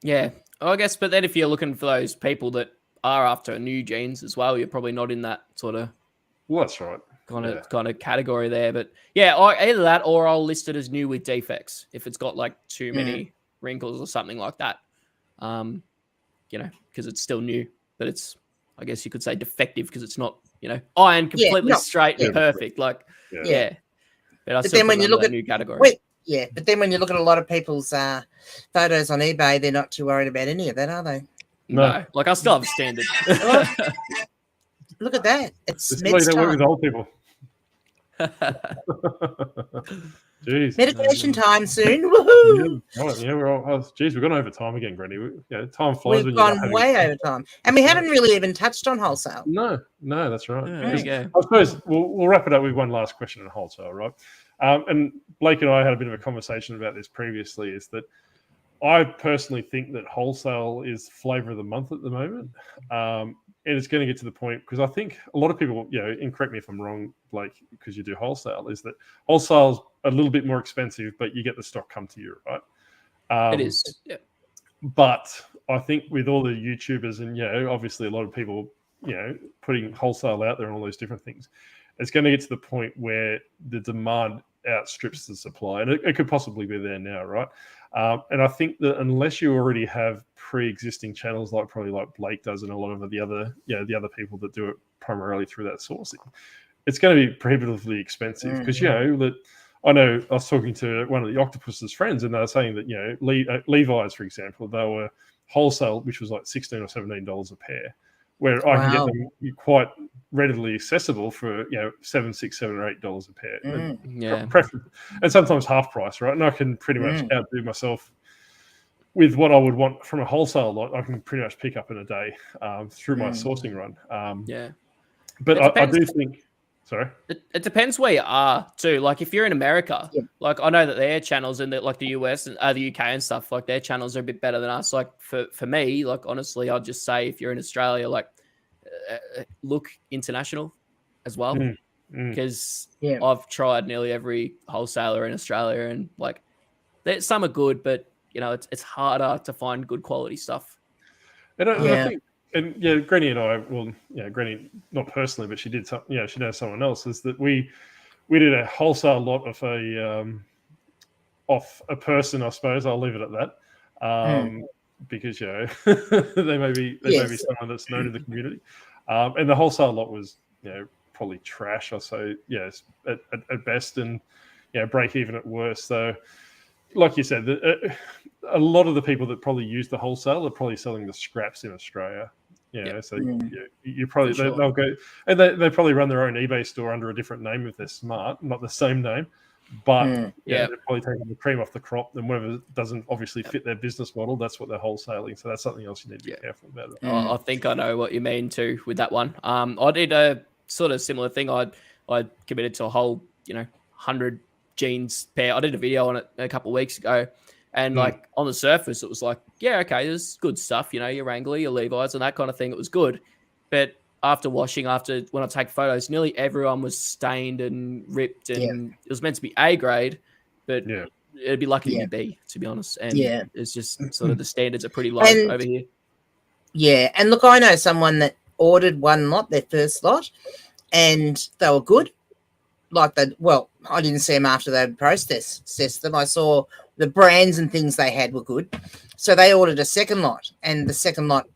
[SPEAKER 3] Yeah, I guess. But then if you're looking for those people that are after new jeans as well, you're probably not in that sort of.
[SPEAKER 1] Well, that's right.
[SPEAKER 3] Kind of category there, but either that or I'll list it as new with defects if it's got like too many wrinkles or something like that. Because it's still new, but it's, I guess you could say defective because it's not, ironed completely straight and perfect. Like, But then when you look at new category,
[SPEAKER 2] but then when you look at a lot of people's photos on eBay, they're not too worried about any of that, are they?
[SPEAKER 3] No. Like I still have a standard.
[SPEAKER 2] Look at that. It's
[SPEAKER 1] why you don't work with old people. Jeez.
[SPEAKER 2] Medication time soon. Woohoo!
[SPEAKER 1] We're all. Geez, we've gone over time again, Granny. Time flies.
[SPEAKER 2] We've gone way over time, and we haven't really even touched on wholesale.
[SPEAKER 1] No, that's right.
[SPEAKER 3] There you go.
[SPEAKER 1] I suppose we'll wrap it up with one last question on wholesale, right? And Blake and I had a bit of a conversation about this previously. Is that I personally think that wholesale is flavor of the month at the moment. And it's going to get to the point because I think a lot of people, and correct me if I'm wrong, Blake, because you do wholesale, is that wholesale's a little bit more expensive, but you get the stock come to you, right?
[SPEAKER 3] It is. Yeah.
[SPEAKER 1] But I think with all the YouTubers and, obviously a lot of people, putting wholesale out there and all those different things, it's going to get to the point where the demand outstrips the supply. And it could possibly be there now, right? And I think that unless you already have pre-existing channels like Blake does and a lot of the other people that do it primarily through that sourcing, it's going to be prohibitively expensive because that I know I was talking to one of the Octopus's friends and they were saying that Levi's, for example, they were wholesale, which was like $16 or $17 a pair, where I can get them quite readily accessible for $7, $6, $7, or $8 a pair. And sometimes half price, right? And I can pretty much outdo myself with what I would want from a wholesale lot. I can pretty much pick up in a day through my sourcing run. But I do think. Sorry.
[SPEAKER 3] It depends where you are too. Like if you're in America, like I know that their channels and like the US and the UK and stuff, like their channels are a bit better than us. Like for me, like honestly, I'd just say if you're in Australia, like look international as well, because I've tried nearly every wholesaler in Australia, and like some are good, but it's harder to find good quality stuff.
[SPEAKER 1] And I think. And Granny and I, Granny not personally, but she did some. She knows someone else. Is that we did a wholesale lot of off a person, I suppose. I'll leave it at that, because they may be someone that's known in the community, and the wholesale lot was probably trash. I'll say at best, and break even at worst. So, like you said, a lot of the people that probably use the wholesale are probably selling the scraps in Australia. So you probably they'll go, and they probably run their own eBay store under a different name if they're smart, not the same name. But they're probably taking the cream off the crop, and whatever doesn't obviously fit their business model, that's what they're wholesaling. So that's something else you need to be careful about.
[SPEAKER 3] I think I know what you mean too with that one. I did a sort of similar thing. I committed to a whole 100 jeans pair. I did a video on it a couple of weeks ago, and like on the surface, it was like, yeah, okay, there's good stuff, your Wrangler, your Levi's, and that kind of thing. It was good, but after washing, when I take photos, nearly everyone was stained and ripped, and it was meant to be A grade, but it'd be lucky to be B, to be honest. And it's just sort of the standards are pretty low over here.
[SPEAKER 2] Yeah, and look, I know someone that ordered one lot, their first lot, and they were good. Like I didn't see them after they had processed them. I saw the brands and things they had were good, so they ordered a second lot, and the second lot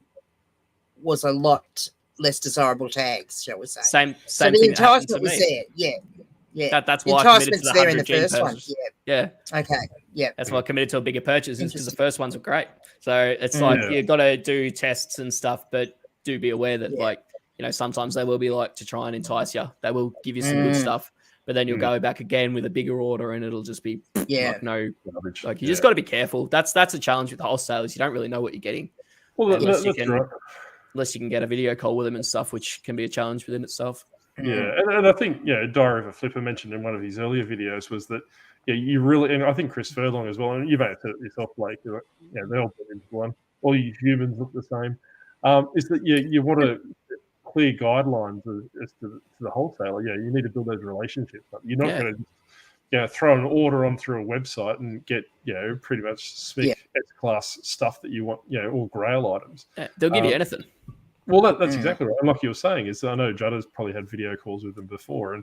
[SPEAKER 2] was a lot less desirable tags, shall we say?
[SPEAKER 3] Same
[SPEAKER 2] so the enticement was there. Yeah.
[SPEAKER 3] That's why I committed to the
[SPEAKER 2] there in the
[SPEAKER 3] 100
[SPEAKER 2] first one.
[SPEAKER 3] Yeah.
[SPEAKER 2] Okay. Yeah.
[SPEAKER 3] That's why I committed to a bigger purchase, because the first ones were great. So it's like you've got to do tests and stuff, but do be aware that sometimes they will be like to try and entice you. They will give you some good stuff, but then you'll go back again with a bigger order, and it'll just be like no garbage. Like you just got to be careful. That's a challenge with the wholesalers. You don't really know what you're getting.
[SPEAKER 1] Well, that's right.
[SPEAKER 3] Unless you can get a video call with them and stuff, which can be a challenge within itself.
[SPEAKER 1] Yeah, and I think Diary of a Flipper mentioned in one of his earlier videos was that you really, and I think Chris Furlong as well, and you may have said it yourself, Blake. They all put into one. All you humans look the same. Is that you want to clear guidelines as to the wholesaler? You need to build those relationships up. You're not going to throw an order on through a website and get pretty much S-class stuff that you want, all grail items.
[SPEAKER 3] Yeah, they'll give you anything.
[SPEAKER 1] Well, that's exactly right. And like you were saying, is I know Judd has probably had video calls with them before, and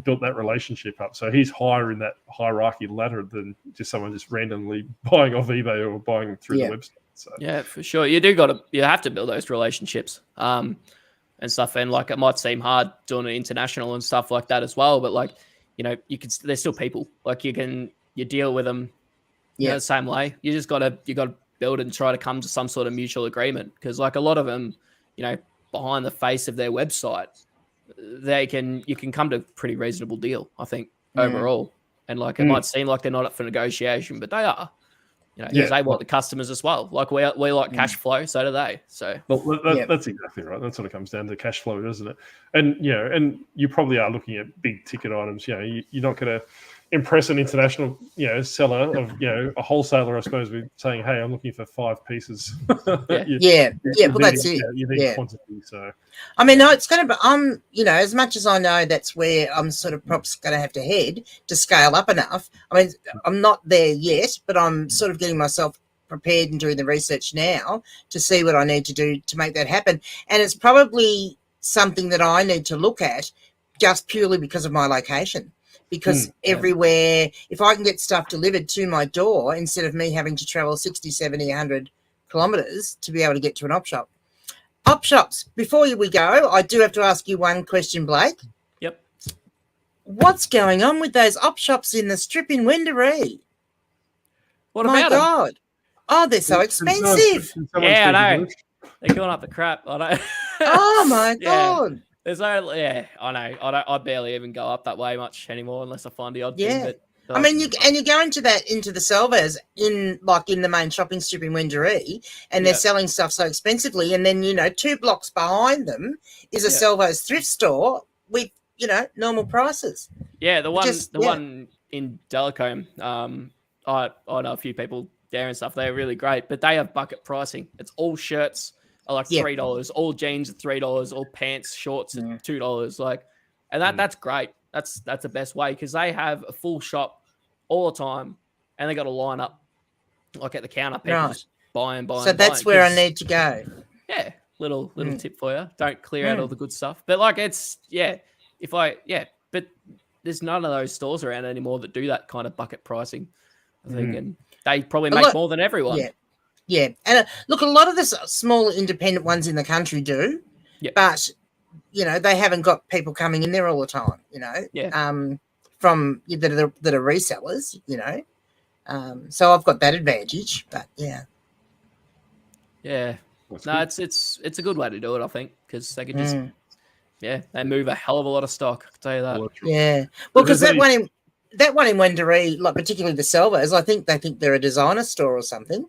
[SPEAKER 1] built that relationship up. So he's higher in that hierarchy ladder than just someone just randomly buying off eBay or buying through the website. So. Yeah,
[SPEAKER 3] for sure. You have to build those relationships and stuff. And like it might seem hard doing it international and stuff like that as well, but like they're still people. Like you deal with them the same way. You just gotta build and try to come to some sort of mutual agreement, because like a lot of them, behind the face of their website, you can come to a pretty reasonable deal, I think, overall. And like it might seem like they're not up for negotiation, but they are. Because they want the customers as well. Like we like cash flow, so do they. So
[SPEAKER 1] that's exactly right. That's what it comes down to, cash flow, isn't it? And and you probably are looking at big ticket items. You're not going to impress an international seller of a wholesaler, I suppose, with saying, hey, I'm looking for 5 pieces.
[SPEAKER 2] Well, that's it.
[SPEAKER 1] You need quantity. So
[SPEAKER 2] I mean, no, it's going to be as much as I know that's where I'm sort of perhaps going to have to head to scale up enough. I mean, I'm not there yet, but I'm sort of getting myself prepared and doing the research now to see what I need to do to make that happen. And it's probably something that I need to look at just purely because of my location. Because everywhere, if I can get stuff delivered to my door instead of me having to travel 60, 70, 100 kilometres to be able to get to an op shop. Op shops, before we go, I do have to ask you one question, Blake.
[SPEAKER 3] Yep.
[SPEAKER 2] What's going on with those op shops in the strip in Wendouree?
[SPEAKER 3] What about them?
[SPEAKER 2] My God. Oh, they're so expensive.
[SPEAKER 3] Yeah, I know. They're going up the crap. I know.
[SPEAKER 2] Oh, my God.
[SPEAKER 3] There's I know. I barely even go up that way much anymore unless I find the odd thing. But,
[SPEAKER 2] I mean, you go into the Salvos in the main shopping strip in Wendouree, and they're selling stuff so expensively, and then 2 blocks behind them is a Salvos thrift store with normal prices.
[SPEAKER 3] Yeah, the one in Delacombe. I know a few people there and stuff. They're really great, but they have bucket pricing. It's all shirts are like $3, all jeans are $3, all pants, shorts are $2. Like, and that's great. That's the best way, because they have a full shop all the time, and they got a line up like at the counter. People just buying.
[SPEAKER 2] So that's where I need to go.
[SPEAKER 3] Yeah, little tip for you. Don't clear out all the good stuff, but like it's but there's none of those stores around anymore that do that kind of bucket pricing, I think, and they probably make more than everyone.
[SPEAKER 2] Yeah, and look, a lot of the small independent ones in the country do, but they haven't got people coming in there all the time. From that are resellers. So I've got that advantage. But
[SPEAKER 3] it's a good way to do it, I think, because they could just they move a hell of a lot of stock. I'll tell you that.
[SPEAKER 2] Yeah, well, because that one in Wendouree, like particularly the Salvos, I think they think they're a designer store or something.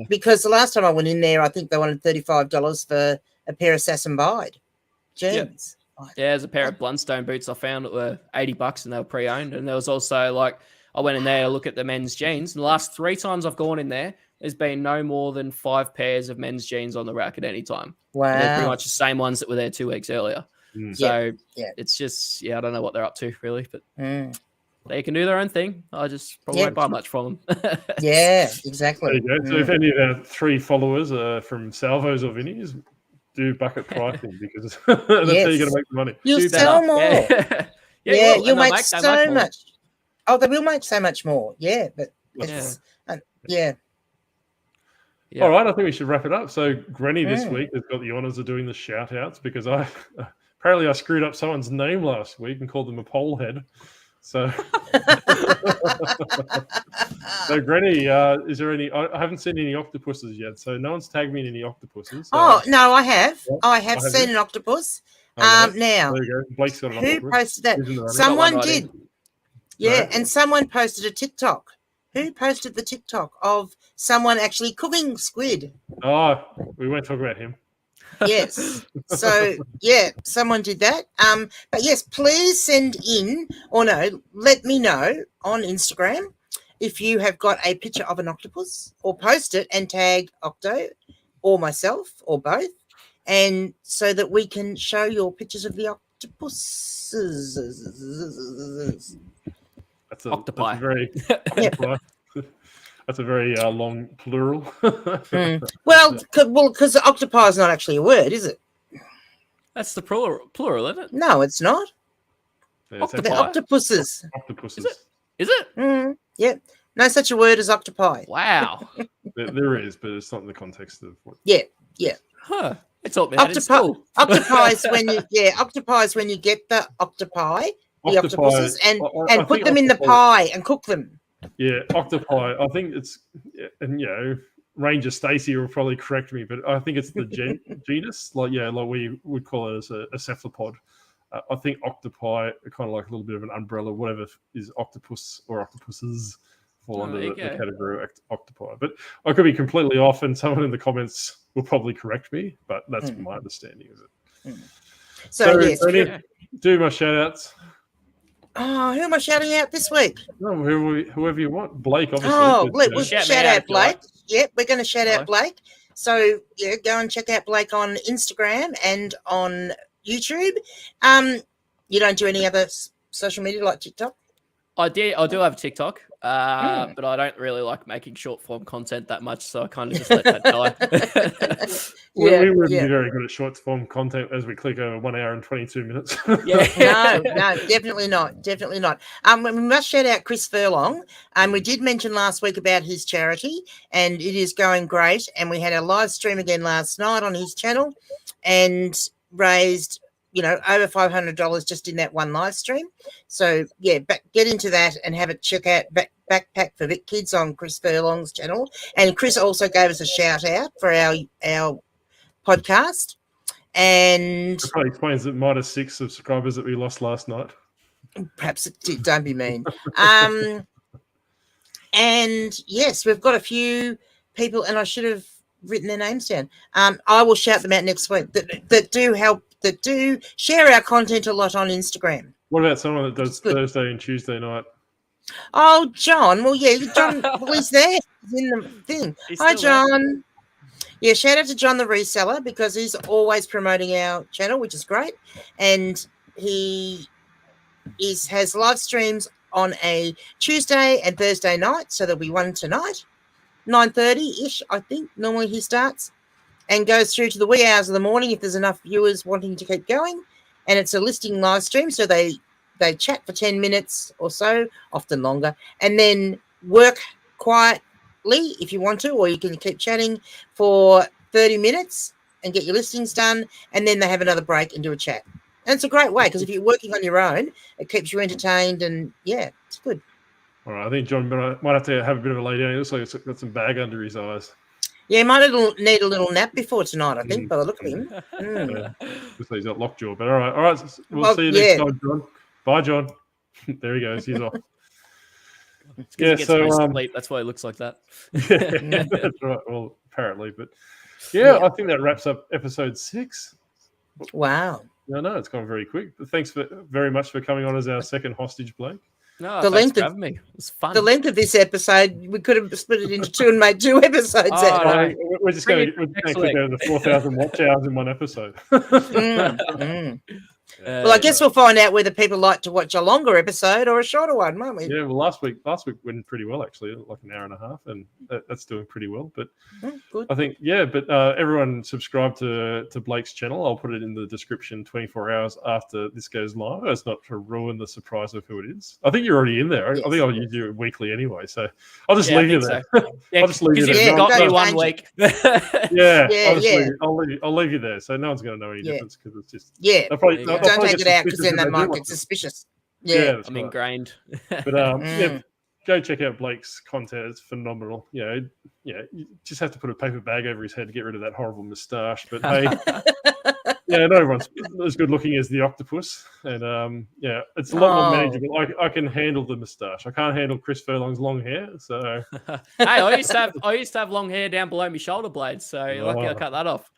[SPEAKER 2] Because the last time I went in there, I think they wanted $35 for a pair of Sass and Bide jeans.
[SPEAKER 3] Yeah, there's a pair of Blundstone boots I found that were $80 and they were pre-owned. And there was also I went in there to look at the men's jeans. And the last 3 times I've gone in there, there's been no more than 5 pairs of men's jeans on the rack at any time.
[SPEAKER 2] Wow.
[SPEAKER 3] And they're pretty much the same ones that were there 2 weeks earlier. So it's just, I don't know what they're up to really, but they can do their own thing. I just probably won't buy much from them.
[SPEAKER 2] Yeah, exactly.
[SPEAKER 1] There you go. So if any of our 3 followers are from Salvos or Vinnies, do bucket pricing because that's how you're going to make the money.
[SPEAKER 2] You'll sell more. You'll make so much. Oh, they will make so much more. Yeah, but it's,
[SPEAKER 1] All right, I think we should wrap it up. So Granny this week has got the honours of doing the shout-outs because apparently I screwed up someone's name last week and called them a pole head. So, so Granny, is there any? I haven't seen any octopuses yet, so no one's tagged me in any octopuses.
[SPEAKER 2] Oh no, I have. Yeah, I have seen an octopus. Now,
[SPEAKER 1] there you go. Blake's got an octopus.
[SPEAKER 2] Who posted that? Someone did. Yeah, and someone posted a TikTok. Who posted the TikTok of someone actually cooking squid?
[SPEAKER 1] Oh, we won't talk about him.
[SPEAKER 2] Yes. So, someone did that. But yes, please send in, or no, let me know on Instagram if you have got a picture of an octopus, or post it and tag Octo or myself or both, and so that we can show your pictures of the octopuses.
[SPEAKER 1] That's
[SPEAKER 3] octopi.
[SPEAKER 1] That's a very long plural.
[SPEAKER 2] Well, because octopi is not actually a word, is it?
[SPEAKER 3] That's the plural, isn't it?
[SPEAKER 2] No, it's not.
[SPEAKER 1] Yeah,
[SPEAKER 2] they're octopuses.
[SPEAKER 1] Octopuses.
[SPEAKER 3] Is it?
[SPEAKER 2] Yep. No such a word as octopi.
[SPEAKER 3] Wow.
[SPEAKER 1] there is, but it's not in the context of what.
[SPEAKER 2] Yeah.
[SPEAKER 3] Huh. They taught me that in school.
[SPEAKER 2] Octopi is when you get the octopi, the octopuses, and put them in the pie and cook them.
[SPEAKER 1] Yeah, octopi. I think it's, and Ranger Stacey will probably correct me, but I think it's the genus. Like we would call it as a cephalopod. I think octopi are kind of like a little bit of an umbrella. Whatever is octopus or octopuses fall under the category of octopi. But I could be completely off, and someone in the comments will probably correct me. But that's my understanding of it.
[SPEAKER 2] So yes,
[SPEAKER 1] do my shout outs.
[SPEAKER 2] Oh, who am I shouting out this week?
[SPEAKER 1] No, whoever you want. Blake, obviously.
[SPEAKER 2] Oh, we'll shout out Blake. Yep, we're going to shout out Blake. So, go and check out Blake on Instagram and on YouTube. You don't do any other social media like TikTok?
[SPEAKER 3] I do have TikTok, but I don't really like making short form content that much, so I kind of just let that die.
[SPEAKER 1] We wouldn't be very good at short form content as we click over 1 hour and 22 minutes.
[SPEAKER 2] No, definitely not. Definitely not. We must shout out Chris Furlong. We did mention last week about his charity, and it is going great. And we had a live stream again last night on his channel and raised over $500 just in that one live stream. So, get into that and have a check out Backpack for Vic Kids on Chris Furlong's channel. And Chris also gave us a shout out for our podcast. And
[SPEAKER 1] that probably explains the -6 subscribers that we lost last night.
[SPEAKER 2] Perhaps it did. Don't be mean. And yes, we've got a few people, and I should have written their names down. I will shout them out next week that do help. That do share our content a lot on Instagram.
[SPEAKER 1] What about someone that does Thursday and Tuesday night?
[SPEAKER 2] Oh, John. Well, John. Well, he's there. He's in the thing. Hi, John. Yeah, shout out to John the Reseller because he's always promoting our channel, which is great. And he has live streams on a Tuesday and Thursday night. So there'll be one tonight, 9:30-ish, I think. Normally he starts. And goes through to the wee hours of the morning if there's enough viewers wanting to keep going. And it's a listing live stream, so they chat for 10 minutes or so, often longer, and then work quietly if you want to, or you can keep chatting for 30 minutes and get your listings done, and then they have another break and do a chat. And it's a great way because if you're working on your own, it keeps you entertained, and it's good.
[SPEAKER 1] All right, I think John might have to have a bit of a lay down. It looks like he's got some bag under his eyes.
[SPEAKER 2] Yeah, he might need a little nap before tonight, I think, by the look of him.
[SPEAKER 1] Just he's got lockjaw. But all right. We'll see you next time, John. Bye, John. There he goes. He's off.
[SPEAKER 3] Sleep. That's why it looks like that.
[SPEAKER 1] Yeah, that's right. Well, apparently, but I think that wraps up episode 6.
[SPEAKER 2] Wow.
[SPEAKER 1] No, it's gone very quick. But thanks very much for coming on as our second hostage, Blake.
[SPEAKER 3] No, thanks for having me. It was fun.
[SPEAKER 2] The length of this episode, we could have split it into 2 and made 2 episodes.
[SPEAKER 1] We're just going to click over the 4,000 watch hours in one episode.
[SPEAKER 2] Well, I guess we'll find out whether people like to watch a longer episode or a shorter one, won't we?
[SPEAKER 1] Yeah, well, last week went pretty well, actually, like an hour and a half, and that's doing pretty well. But
[SPEAKER 2] good.
[SPEAKER 1] I think, everyone subscribe to Blake's channel. I'll put it in the description 24 hours after this goes live. It's not to ruin the surprise of who it is. I think you're already in there. Yes. I think I'll use you weekly anyway, so I'll just leave you there.
[SPEAKER 3] So. I'll just leave you there. You got me 1 week.
[SPEAKER 1] I'll leave you there, so no one's going to know any difference because it's just
[SPEAKER 2] don't take it out because then they might get suspicious.
[SPEAKER 3] I'm ingrained.
[SPEAKER 1] But go check out Blake's content. It's phenomenal. You just have to put a paper bag over his head to get rid of that horrible moustache. But hey, not everyone's as good looking as the octopus, and it's a lot more manageable. I can handle the moustache. I can't handle Chris Furlong's long hair. So
[SPEAKER 3] hey, I used to have long hair down below my shoulder blades. So lucky I cut that off.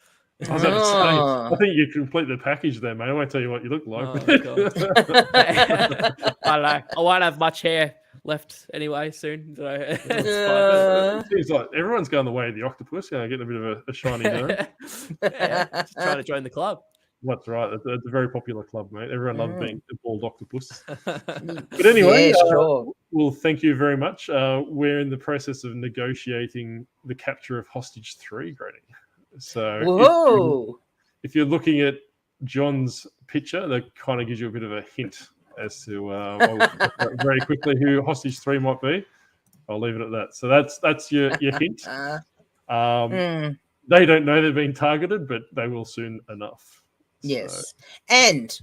[SPEAKER 1] I was about to say, I think you complete the package there, mate. I won't tell you what you look like.
[SPEAKER 3] I won't have much hair left anyway soon. So
[SPEAKER 1] it seems like everyone's going the way of the octopus, getting a bit of a shiny nose.
[SPEAKER 3] Just trying to join the club.
[SPEAKER 1] That's right. It's a very popular club, mate. Everyone loves being the bald octopus. But anyway, well, thank you very much. We're in the process of negotiating the capture of Hostage 3, Granny. So if you're looking at John's picture, that kind of gives you a bit of a hint as to very quickly who Hostage 3 might be. I'll leave it at that. So that's your hint. They don't know they're being targeted, but they will soon enough.
[SPEAKER 2] Yes. And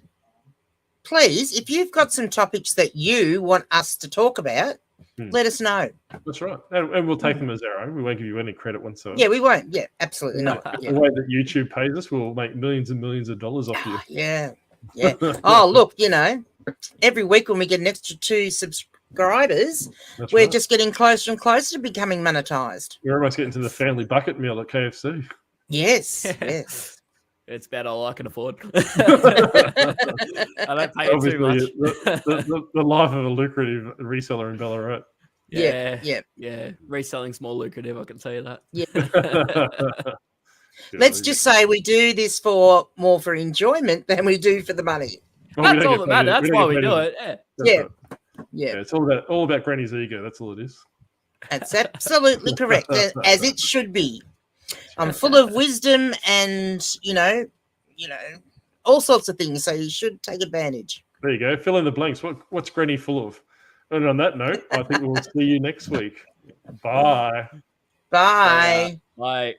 [SPEAKER 2] please, if you've got some topics that you want us to talk about, let us know.
[SPEAKER 1] That's right. And we'll take them as our own. We won't give you any credit whatsoever.
[SPEAKER 2] Yeah, we won't. Yeah, absolutely not.
[SPEAKER 1] The way that YouTube pays us, we'll make millions and millions of dollars off you.
[SPEAKER 2] Yeah. Oh, look, every week when we get an extra 2 subscribers, we're just getting closer and closer to becoming monetized.
[SPEAKER 1] We're almost getting to the family bucket meal at KFC.
[SPEAKER 2] Yes.
[SPEAKER 3] It's better all I can afford. I don't pay too much.
[SPEAKER 1] The life of a lucrative reseller in Ballarat.
[SPEAKER 3] Yeah. Reselling's more lucrative, I can tell you that.
[SPEAKER 2] Yeah. Let's just say we do this more for enjoyment than we do for the money.
[SPEAKER 1] Well,
[SPEAKER 3] that's all that matters. That's why we do it.
[SPEAKER 1] Yeah. It's all about Granny's ego. That's all it is.
[SPEAKER 2] That's absolutely correct, as it should be. I'm full of wisdom and, all sorts of things. So you should take advantage.
[SPEAKER 1] There you go. Fill in the blanks. What's Granny full of? And on that note, I think we'll see you next week. Bye.
[SPEAKER 2] Bye.
[SPEAKER 3] Bye.